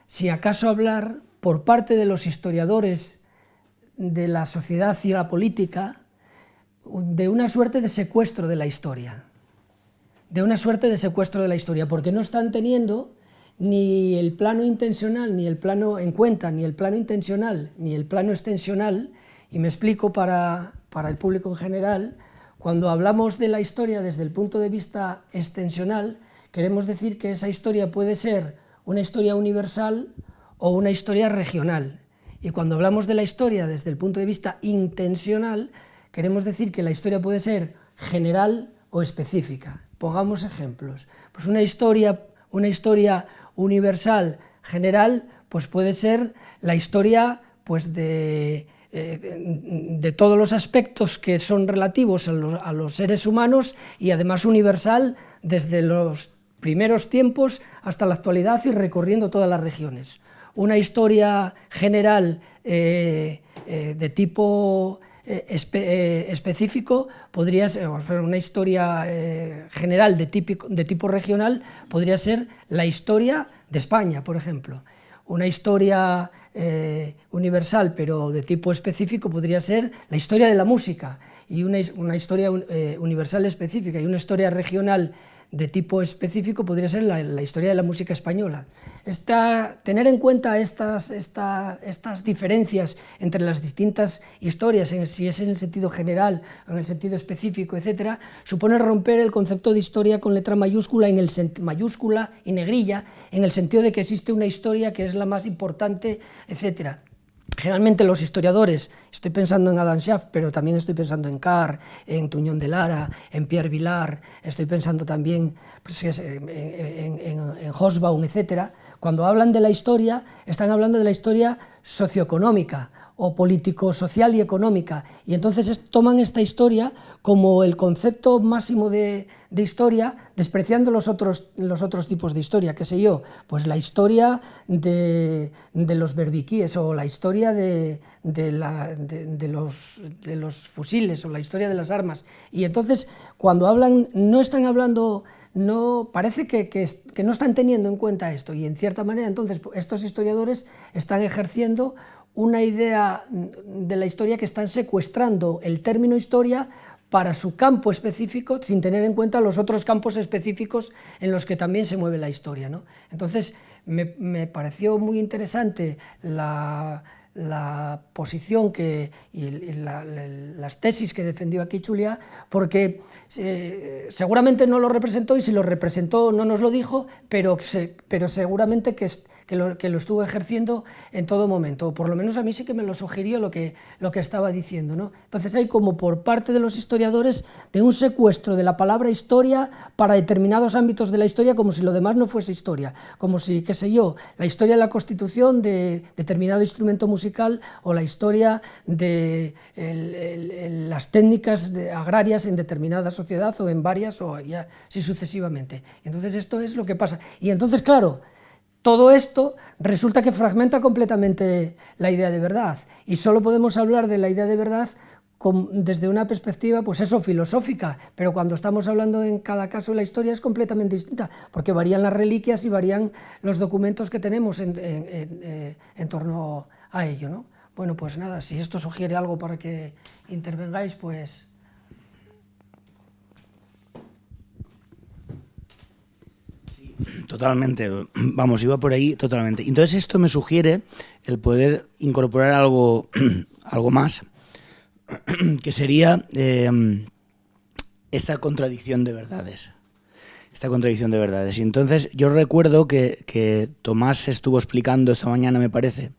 si acaso hablar por parte de los historiadores de la sociedad y la política de una suerte de secuestro de la historia, porque no están teniendo ni el plano intencional, ni el plano en cuenta, ni el plano intencional, ni el plano extensional, y me explico para el público en general. Cuando hablamos de la historia desde el punto de vista extensional, queremos decir que esa historia puede ser una historia universal o una historia regional. Y cuando hablamos de la historia desde el punto de vista intencional, queremos decir que la historia puede ser general o específica. Pongamos ejemplos. Pues una historia universal, general, pues puede ser la historia pues de todos los aspectos que son relativos a los seres humanos y además universal desde los primeros tiempos hasta la actualidad y recorriendo todas las regiones. Una historia general de tipo específico podría ser, una historia general de tipo regional podría ser la historia de España, por ejemplo. Una historia universal pero de tipo específico podría ser la historia de la música, y una historia universal específica y una historia regional de tipo específico podría ser la historia de la música española. Tener en cuenta estas diferencias entre las distintas historias, si es en el sentido general o en el sentido específico, etc., supone romper el concepto de historia con letra mayúscula, mayúscula y negrilla, en el sentido de que existe una historia que es la más importante, etc. Generalmente los historiadores, estoy pensando en Adam Schaff, pero también estoy pensando en Carr, en Tuñón de Lara, en Pierre Vilar, estoy pensando también pues, en Hobsbawm, etc. Cuando hablan de la historia, están hablando de la historia socioeconómica o político-social y económica, y entonces toman esta historia como el concepto máximo de historia, despreciando los otros tipos de historia, qué sé yo, pues la historia de los berbiquíes, o la historia de los fusiles, o la historia de las armas, y entonces cuando hablan, no están hablando, parece que no están teniendo en cuenta esto, y en cierta manera entonces estos historiadores están ejerciendo una idea de la historia que están secuestrando el término historia para su campo específico, sin tener en cuenta los otros campos específicos en los que también se mueve la historia, ¿no? Entonces, me pareció muy interesante la posición y las tesis que defendió aquí Julia, porque seguramente no lo representó, y si lo representó no nos lo dijo, pero seguramente que lo estuvo ejerciendo en todo momento, o por lo menos a mí sí que me lo sugirió lo que estaba diciendo, ¿no? Entonces hay como por parte de los historiadores de un secuestro de la palabra historia para determinados ámbitos de la historia, como si lo demás no fuese historia, como si, qué sé yo, la historia de la constitución de determinado instrumento musical, o la historia de las técnicas agrarias en determinada sociedad, o en varias, o ya así sucesivamente. Entonces esto es lo que pasa. Y entonces, claro, todo esto resulta que fragmenta completamente la idea de verdad, y solo podemos hablar de la idea de verdad desde una perspectiva, pues eso, filosófica, pero cuando estamos hablando en cada caso de la historia es completamente distinta, porque varían las reliquias y varían los documentos que tenemos en torno a ello, ¿no? Bueno, pues nada, si esto sugiere algo para que intervengáis, pues... Totalmente, vamos, iba por ahí totalmente. Entonces esto me sugiere el poder incorporar algo más, que sería esta contradicción de verdades. Y entonces yo recuerdo que Tomás estuvo explicando esta mañana, me parece,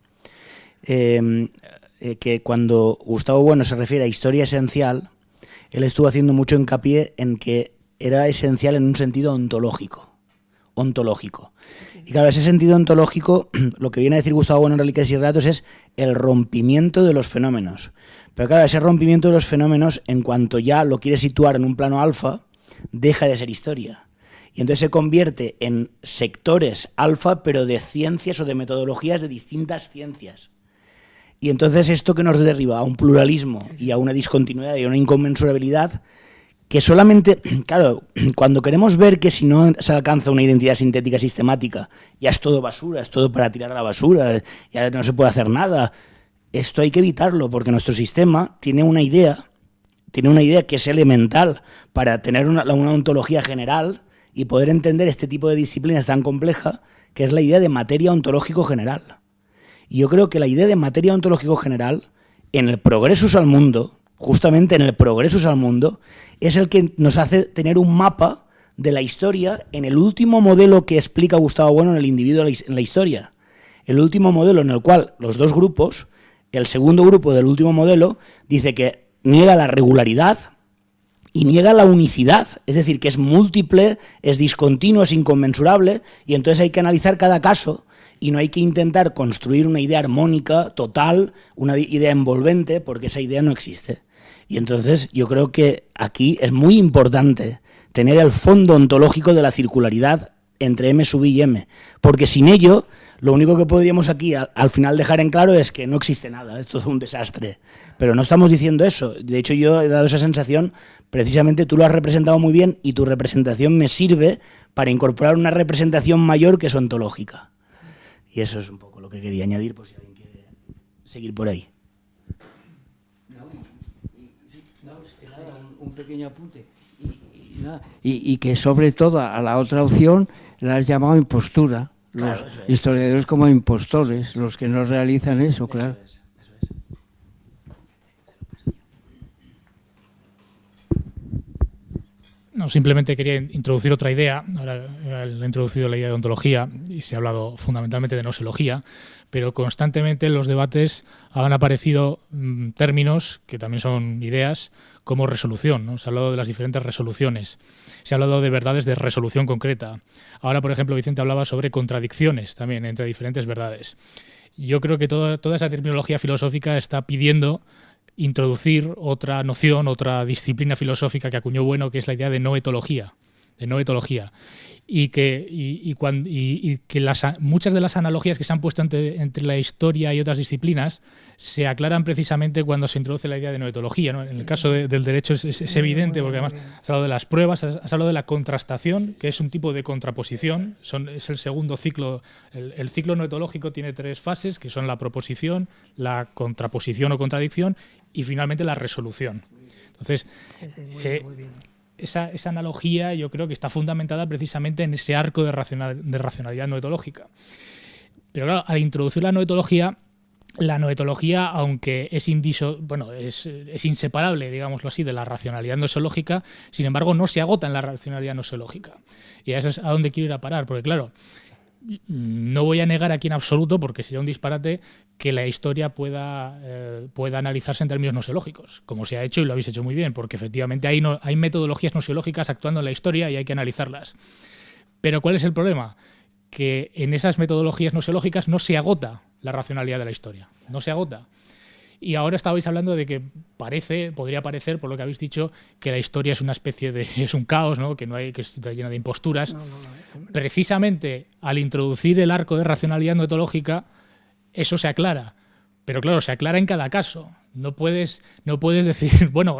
que cuando Gustavo Bueno se refiere a historia esencial, él estuvo haciendo mucho hincapié en que era esencial en un sentido ontológico. Y claro, ese sentido ontológico, lo que viene a decir Gustavo Bueno en Reliquias y Relatos es el rompimiento de los fenómenos. Pero claro, ese rompimiento de los fenómenos, en cuanto ya lo quiere situar en un plano alfa, deja de ser historia. Y entonces se convierte en sectores alfa, pero de ciencias o de metodologías de distintas ciencias. Y entonces esto que nos derriba a un pluralismo y a una discontinuidad y a una inconmensurabilidad, que solamente, claro, cuando queremos ver que si no se alcanza una identidad sintética sistemática, ya es todo basura, es todo para tirar a la basura, ya no se puede hacer nada, esto hay que evitarlo, porque nuestro sistema tiene una idea que es elemental para tener una ontología general y poder entender este tipo de disciplinas tan compleja, que es la idea de materia ontológico general. Y yo creo que la idea de materia ontológico general, en el Progresus al Mundo, justamente en el Progresus al Mundo, es el que nos hace tener un mapa de la historia en el último modelo que explica Gustavo Bueno en el individuo en la historia. El último modelo en el cual los dos grupos, el segundo grupo del último modelo, dice que niega la regularidad y niega la unicidad, es decir, que es múltiple, es discontinuo, es inconmensurable, y entonces hay que analizar cada caso y no hay que intentar construir una idea armónica, total, una idea envolvente, porque esa idea no existe. Y entonces yo creo que aquí es muy importante tener el fondo ontológico de la circularidad entre M sub I y M, porque sin ello, lo único que podríamos aquí al final dejar en claro es que no existe nada, es todo un desastre. Pero no estamos diciendo eso. De hecho, yo he dado esa sensación, precisamente tú lo has representado muy bien y tu representación me sirve para incorporar una representación mayor que es ontológica. Y eso es un poco lo que quería añadir, por si alguien quiere seguir por ahí. Un pequeño apunte. Y que sobre todo a la otra opción la has llamado impostura. Los historiadores como impostores, los que no realizan eso, claro. Eso es. No, simplemente quería introducir otra idea. Ahora he introducido la idea de ontología y se ha hablado fundamentalmente de nosología, pero constantemente en los debates han aparecido términos que también son ideas como resolución, ¿no? Se ha hablado de las diferentes resoluciones, se ha hablado de verdades de resolución concreta. Ahora, por ejemplo, Vicente hablaba sobre contradicciones también entre diferentes verdades. Yo creo que toda esa terminología filosófica está pidiendo introducir otra noción, otra disciplina filosófica que acuñó Bueno, que es la idea de noetología. Y que muchas de las analogías que se han puesto entre la historia y otras disciplinas se aclaran precisamente cuando se introduce la idea de noetología, ¿no? En el caso del derecho es evidente, porque además has hablado de las pruebas, has hablado de la contrastación, que es un tipo de contraposición, es el segundo ciclo. El ciclo noetológico tiene 3 fases, que son la proposición, la contraposición o contradicción y finalmente la resolución. Entonces, muy bien. Esa analogía yo creo que está fundamentada precisamente en ese arco de racionalidad noetológica. Pero claro, al introducir la noetología, aunque es inseparable, digámoslo así, de la racionalidad nosológica, sin embargo no se agota en la racionalidad nosológica. Y a eso es a donde quiero ir a parar, porque claro, no voy a negar aquí en absoluto, porque sería un disparate, que la historia pueda analizarse en términos nosológicos, como se ha hecho y lo habéis hecho muy bien, porque efectivamente hay metodologías nosológicas actuando en la historia y hay que analizarlas. Pero ¿cuál es el problema? Que en esas metodologías nosológicas no se agota la racionalidad de la historia, no se agota. Y ahora estabais hablando de que podría parecer, por lo que habéis dicho, que la historia es una especie de, es un caos, ¿no? Que está llena de imposturas. No, precisamente al introducir el arco de racionalidad noetológica, eso se aclara. Pero claro, se aclara en cada caso. No puedes decir, bueno,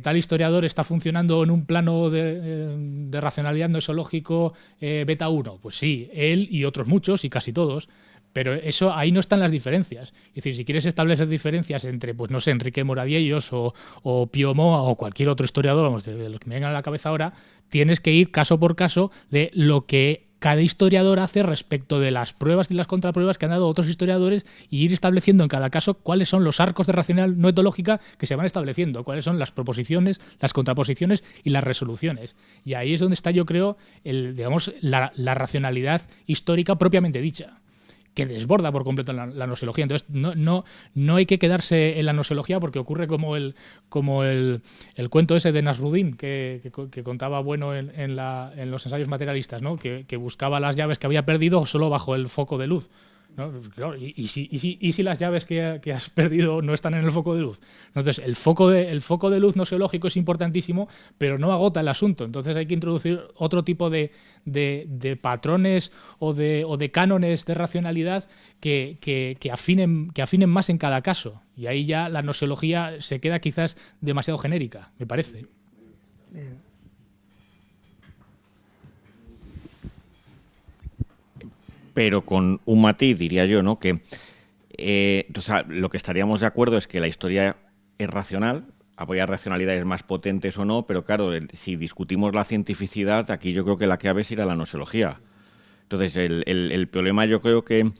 tal historiador está funcionando en un plano de racionalidad nosológico beta 1. Pues sí, él y otros muchos y casi todos. Pero ahí no están las diferencias. Es decir, si quieres establecer diferencias entre, pues no sé, Enrique Moradiellos o Pío Moa o cualquier otro historiador, de los que me vengan a la cabeza ahora, tienes que ir caso por caso de lo que cada historiador hace respecto de las pruebas y las contrapruebas que han dado otros historiadores y ir estableciendo en cada caso cuáles son los arcos de racionalidad no etológica que se van estableciendo, cuáles son las proposiciones, las contraposiciones y las resoluciones. Y ahí es donde está, yo creo, la racionalidad histórica propiamente dicha, que desborda por completo la gnoseología. Entonces, no hay que quedarse en la gnoseología porque ocurre como el cuento ese de Nasruddin que contaba Bueno en los ensayos materialistas, ¿no? que buscaba las llaves que había perdido solo bajo el foco de luz, ¿no? Claro, y si las llaves que has perdido no están en el foco de luz. Entonces, el foco de luz gnoseológico es importantísimo, pero no agota el asunto. Entonces hay que introducir otro tipo de patrones o de cánones de racionalidad que afinen más en cada caso. Y ahí ya la gnoseología se queda quizás demasiado genérica, me parece. Bien. Pero con un matiz, diría yo, ¿no? Que o sea, lo que estaríamos de acuerdo es que la historia es racional, apoya racionalidades más potentes o no, pero claro, si discutimos la cientificidad, aquí yo creo que la clave es ir a la gnoseología. Entonces, el problema yo creo que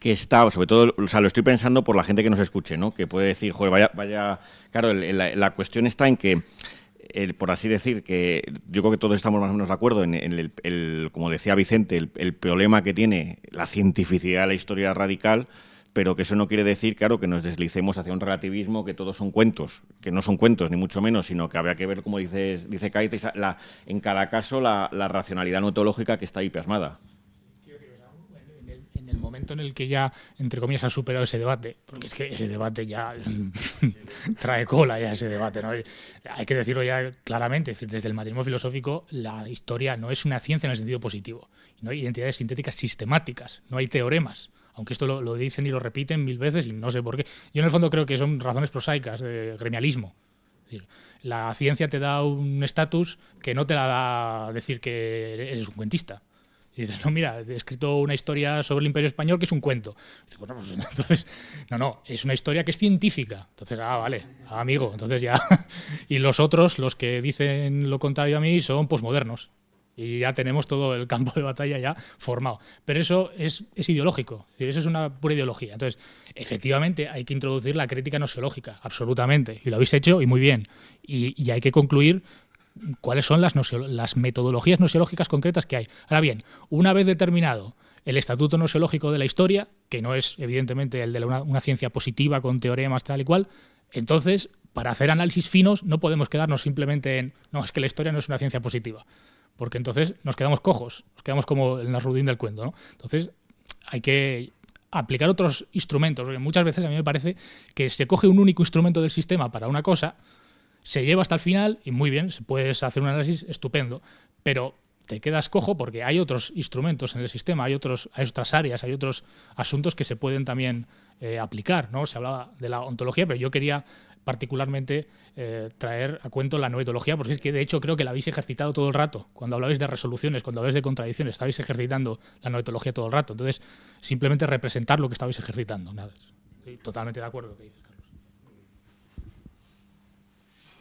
está, sobre todo, o sea, lo estoy pensando por la gente que nos escuche, ¿no? Que puede decir, joder, vaya... Claro, la cuestión está en que, por así decir, que yo creo que todos estamos más o menos de acuerdo en como decía Vicente, el problema que tiene la cientificidad de la historia radical, pero que eso no quiere decir, claro, que nos deslicemos hacia un relativismo, que todos son cuentos, que no son cuentos, ni mucho menos, sino que habría que ver, como dice Cáites, en cada caso la racionalidad no teológica que está ahí plasmada. En el momento en el que ya, entre comillas, han superado ese debate, porque es que ese debate ya trae cola, ya ese debate, ¿no? Hay que decirlo ya claramente, es decir, desde el materialismo filosófico la historia no es una ciencia en el sentido positivo, no hay identidades sintéticas sistemáticas, no hay teoremas, aunque esto lo dicen y lo repiten 1000 veces y no sé por qué. Yo en el fondo creo que son razones prosaicas de gremialismo. Es decir, la ciencia te da un estatus que no te la da decir que eres un cuentista. Y dices, no, mira, he escrito una historia sobre el Imperio Español que es un cuento. Y dices, bueno, pues entonces, no, es una historia que es científica. Entonces, vale, amigo, entonces ya. Y los otros, los que dicen lo contrario a mí, son posmodernos. Y ya tenemos todo el campo de batalla ya formado. Pero eso es ideológico, es decir, eso es una pura ideología. Entonces, efectivamente, hay que introducir la crítica gnoseológica, absolutamente. Y lo habéis hecho y muy bien. Y hay que concluir cuáles son las metodologías gnoseológicas concretas que hay. Ahora bien, una vez determinado el estatuto gnoseológico de la historia, que no es evidentemente el de una ciencia positiva con teoremas tal y cual, entonces, para hacer análisis finos no podemos quedarnos simplemente en, no, es que la historia no es una ciencia positiva, porque entonces nos quedamos cojos, nos quedamos como el Nasruddin del cuento, ¿no? Entonces, hay que aplicar otros instrumentos, porque muchas veces a mí me parece que se coge un único instrumento del sistema para una cosa, se lleva hasta el final y muy bien, se puedes hacer un análisis estupendo, pero te quedas cojo porque hay otros instrumentos en el sistema, hay otras áreas, hay otros asuntos que se pueden también aplicar, ¿no? Se hablaba de la ontología, pero yo quería particularmente traer a cuento la noetología, porque es que de hecho creo que la habéis ejercitado todo el rato. Cuando hablabais de resoluciones, cuando hablabais de contradicciones, estabais ejercitando la noetología todo el rato. Entonces, simplemente representar lo que estabais ejercitando. Nada, sí, totalmente de acuerdo con lo que dices, Carlos.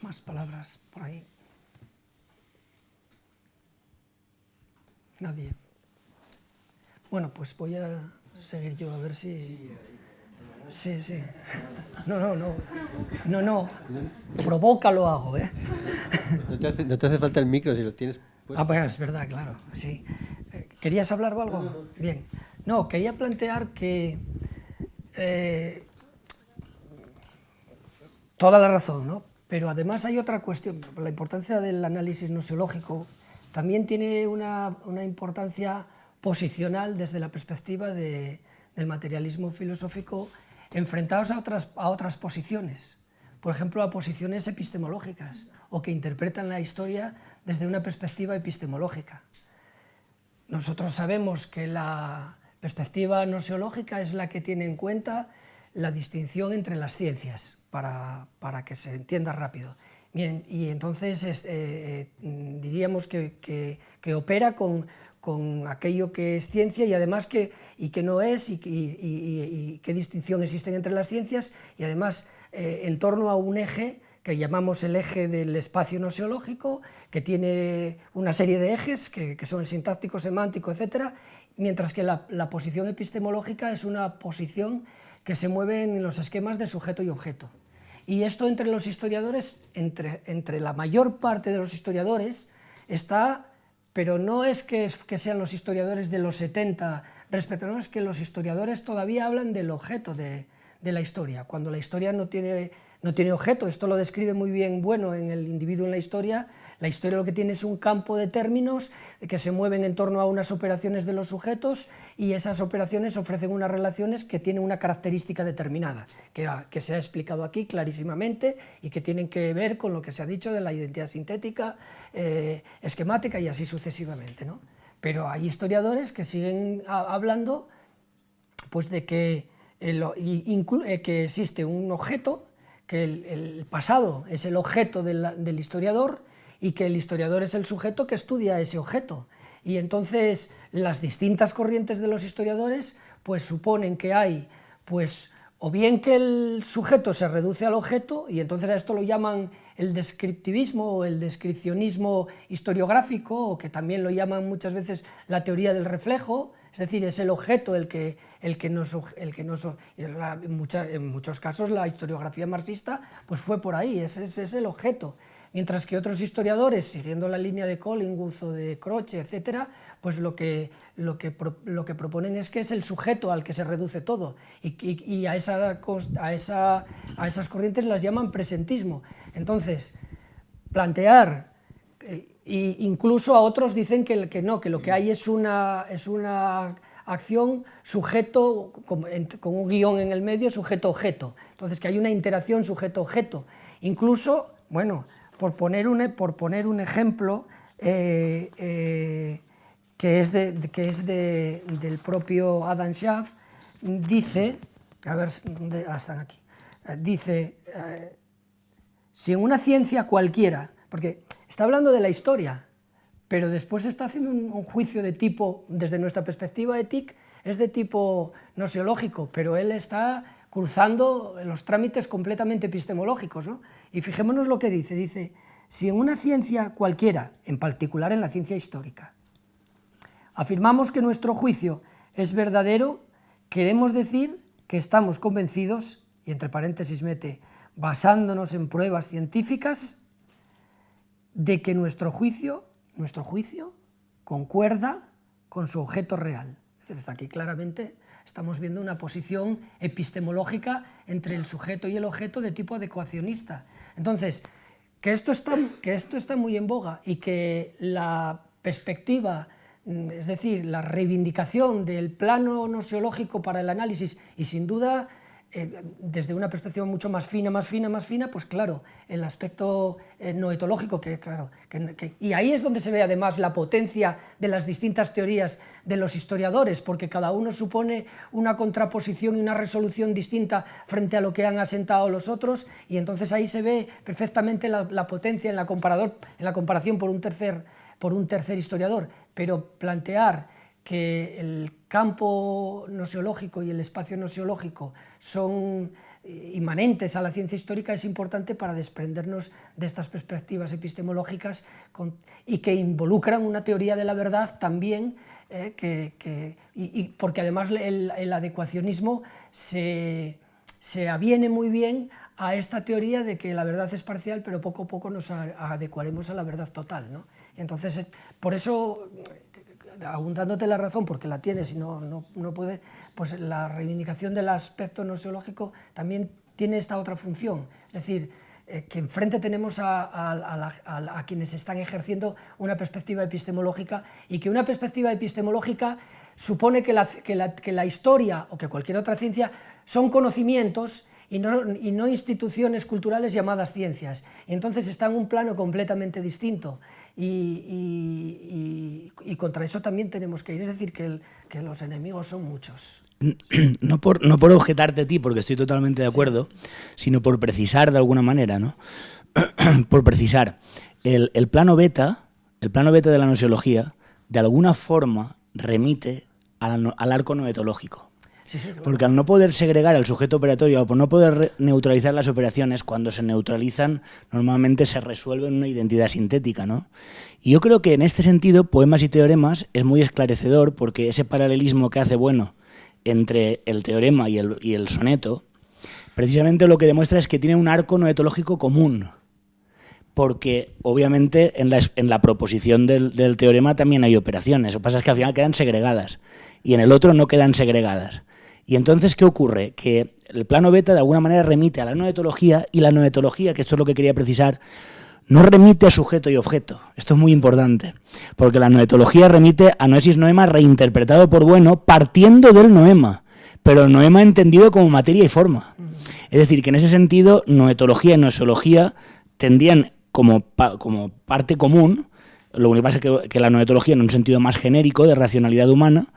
Más palabras por ahí. Nadie. Bueno, pues voy a seguir yo a ver si... Sí. No. Provoca lo hago, ¿eh? No te hace falta el micro si lo tienes puesto. Pues es verdad, claro, sí. ¿Querías hablar o algo? No. Bien. No, quería plantear que... toda la razón, ¿no? Pero además hay otra cuestión. La importancia del análisis gnoseológico también tiene una importancia posicional desde la perspectiva del materialismo filosófico enfrentados a otras posiciones, por ejemplo, a posiciones epistemológicas o que interpretan la historia desde una perspectiva epistemológica. Nosotros sabemos que la perspectiva gnoseológica es la que tiene en cuenta la distinción entre las ciencias, para que se entienda rápido. Bien, y entonces diríamos que opera con aquello que es ciencia y además que no es y qué distinción existen entre las ciencias y además en torno a un eje que llamamos el eje del espacio noseológico, que tiene una serie de ejes, que son el sintáctico, semántico, etc., mientras que la posición epistemológica es una posición que se mueve en los esquemas de sujeto y objeto. Y esto entre los historiadores, entre la mayor parte de los historiadores, está, pero no es que sean los historiadores de los 70 respecto, no, es que los historiadores todavía hablan del objeto de la historia, cuando la historia no tiene objeto. Esto lo describe muy bien Bueno en El individuo en la historia. La historia lo que tiene es un campo de términos que se mueven en torno a unas operaciones de los sujetos, y esas operaciones ofrecen unas relaciones que tienen una característica determinada, que se ha explicado aquí clarísimamente y que tienen que ver con lo que se ha dicho de la identidad sintética, esquemática y así sucesivamente, ¿no? Pero hay historiadores que siguen hablando pues, de que existe un objeto, que el pasado es el objeto del historiador, y que el historiador es el sujeto que estudia ese objeto. Y entonces las distintas corrientes de los historiadores pues suponen que hay, pues, o bien que el sujeto se reduce al objeto, y entonces a esto lo llaman el descriptivismo o el descripcionismo historiográfico, o que también lo llaman muchas veces la teoría del reflejo, es decir, es el objeto en muchos casos la historiografía marxista pues fue por ahí, ese es el objeto. Mientras que otros historiadores, siguiendo la línea de Collingwood o de Croce, etcétera, pues lo que proponen es que es el sujeto al que se reduce todo, y a esas corrientes las llaman presentismo. Entonces, plantear, incluso a otros dicen que no, que lo que hay es una acción sujeto, con un guión en el medio, sujeto-objeto. Entonces, que hay una interacción sujeto-objeto. Incluso, bueno, por poner un ejemplo que es del propio Adam Schaff, dice, a ver, ¿dónde están aquí? Dice, si en una ciencia cualquiera, porque está hablando de la historia, pero después está haciendo un juicio de tipo, desde nuestra perspectiva ética, es de tipo noseológico, pero él está cruzando los trámites completamente epistemológicos, ¿no? Y fijémonos lo que dice, si en una ciencia cualquiera, en particular en la ciencia histórica, afirmamos que nuestro juicio es verdadero, queremos decir que estamos convencidos, y entre paréntesis mete, basándonos en pruebas científicas, de que nuestro juicio concuerda con su objeto real. Es decir, aquí claramente estamos viendo una posición epistemológica entre el sujeto y el objeto de tipo adecuacionista. Entonces, que esto está muy en boga, y que la perspectiva, es decir, la reivindicación del plano noseológico para el análisis, y sin duda desde una perspectiva mucho más fina, pues claro, el aspecto noetológico, y ahí es donde se ve además la potencia de las distintas teorías de los historiadores, porque cada uno supone una contraposición y una resolución distinta frente a lo que han asentado los otros, y entonces ahí se ve perfectamente la potencia en la comparación por un tercer historiador. Pero plantear que el campo noseológico y el espacio noseológico son inmanentes a la ciencia histórica es importante para desprendernos de estas perspectivas epistemológicas y que involucran una teoría de la verdad también, porque además el adecuacionismo se aviene muy bien a esta teoría de que la verdad es parcial, pero poco a poco nos adecuaremos a la verdad total, ¿no? Y entonces, por eso, aún dándote la razón, porque la tienes y no puede, pues la reivindicación del aspecto noseológico también tiene esta otra función, es decir, que enfrente tenemos a quienes están ejerciendo una perspectiva epistemológica, y que una perspectiva epistemológica supone que la historia o que cualquier otra ciencia son conocimientos y no instituciones culturales llamadas ciencias, y entonces está en un plano completamente distinto, y contra eso también tenemos que ir, es decir, que los enemigos son muchos. No por objetarte a ti, porque estoy totalmente de acuerdo, sino por precisar de alguna manera, ¿no? Por precisar, el plano beta de la noseología, de alguna forma remite al arco noetológico. Sí, sí, claro. Porque al no poder segregar el sujeto operatorio, al no poder neutralizar las operaciones, cuando se neutralizan, normalmente se resuelve en una identidad sintética, ¿no? Y yo creo que en este sentido, Poemas y teoremas es muy esclarecedor, porque ese paralelismo que hace bueno entre el teorema y el soneto, precisamente lo que demuestra es que tiene un arco noetológico común. Porque obviamente en la proposición del teorema también hay operaciones. Lo que pasa es que al final quedan segregadas y en el otro no quedan segregadas. Y entonces, ¿qué ocurre? Que el plano beta de alguna manera remite a la noetología, y la noetología, que esto es lo que quería precisar, no remite a sujeto y objeto. Esto es muy importante, porque la noetología remite a noesis noema reinterpretado por Bueno partiendo del noema, pero el noema entendido como materia y forma. Es decir, que en ese sentido noetología y noesología tendían como parte común. Lo único que pasa es que la noetología, en un sentido más genérico de racionalidad humana,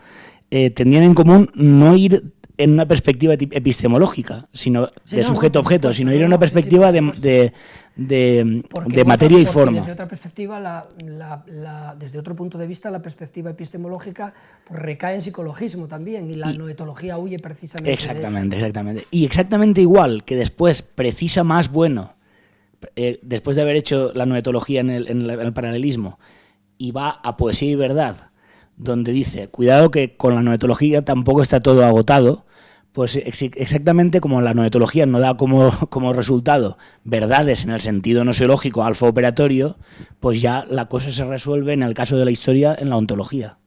tendrían en común no ir en una perspectiva epistemológica, sino de sujeto-objeto, sino ir en una perspectiva de materia y forma. Desde otra perspectiva, desde otro punto de vista, la perspectiva epistemológica pues, recae en psicologismo también, y la noetología huye precisamente Exactamente, de eso. exactamente. Y exactamente igual que después precisa más Bueno, después de haber hecho la noetología en el paralelismo, y va a Poesía y verdad, donde dice, cuidado que con la noetología tampoco está todo agotado, pues exactamente como la noetología no da como resultado verdades en el sentido noseológico alfa operatorio, pues ya la cosa se resuelve en el caso de la historia en la ontología.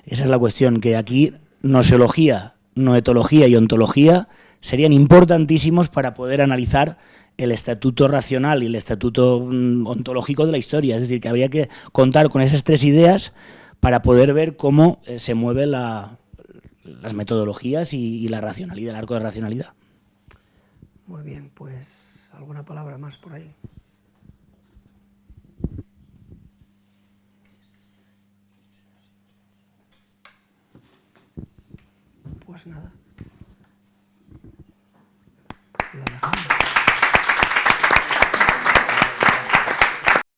Esa es la cuestión, que aquí noseología, noetología y ontología serían importantísimos para poder analizar el estatuto racional y el estatuto ontológico de la historia. Es decir, que habría que contar con esas tres ideas para poder ver cómo se mueven las metodologías y la racionalidad, el arco de racionalidad. Muy bien, pues alguna palabra más por ahí. Pues nada.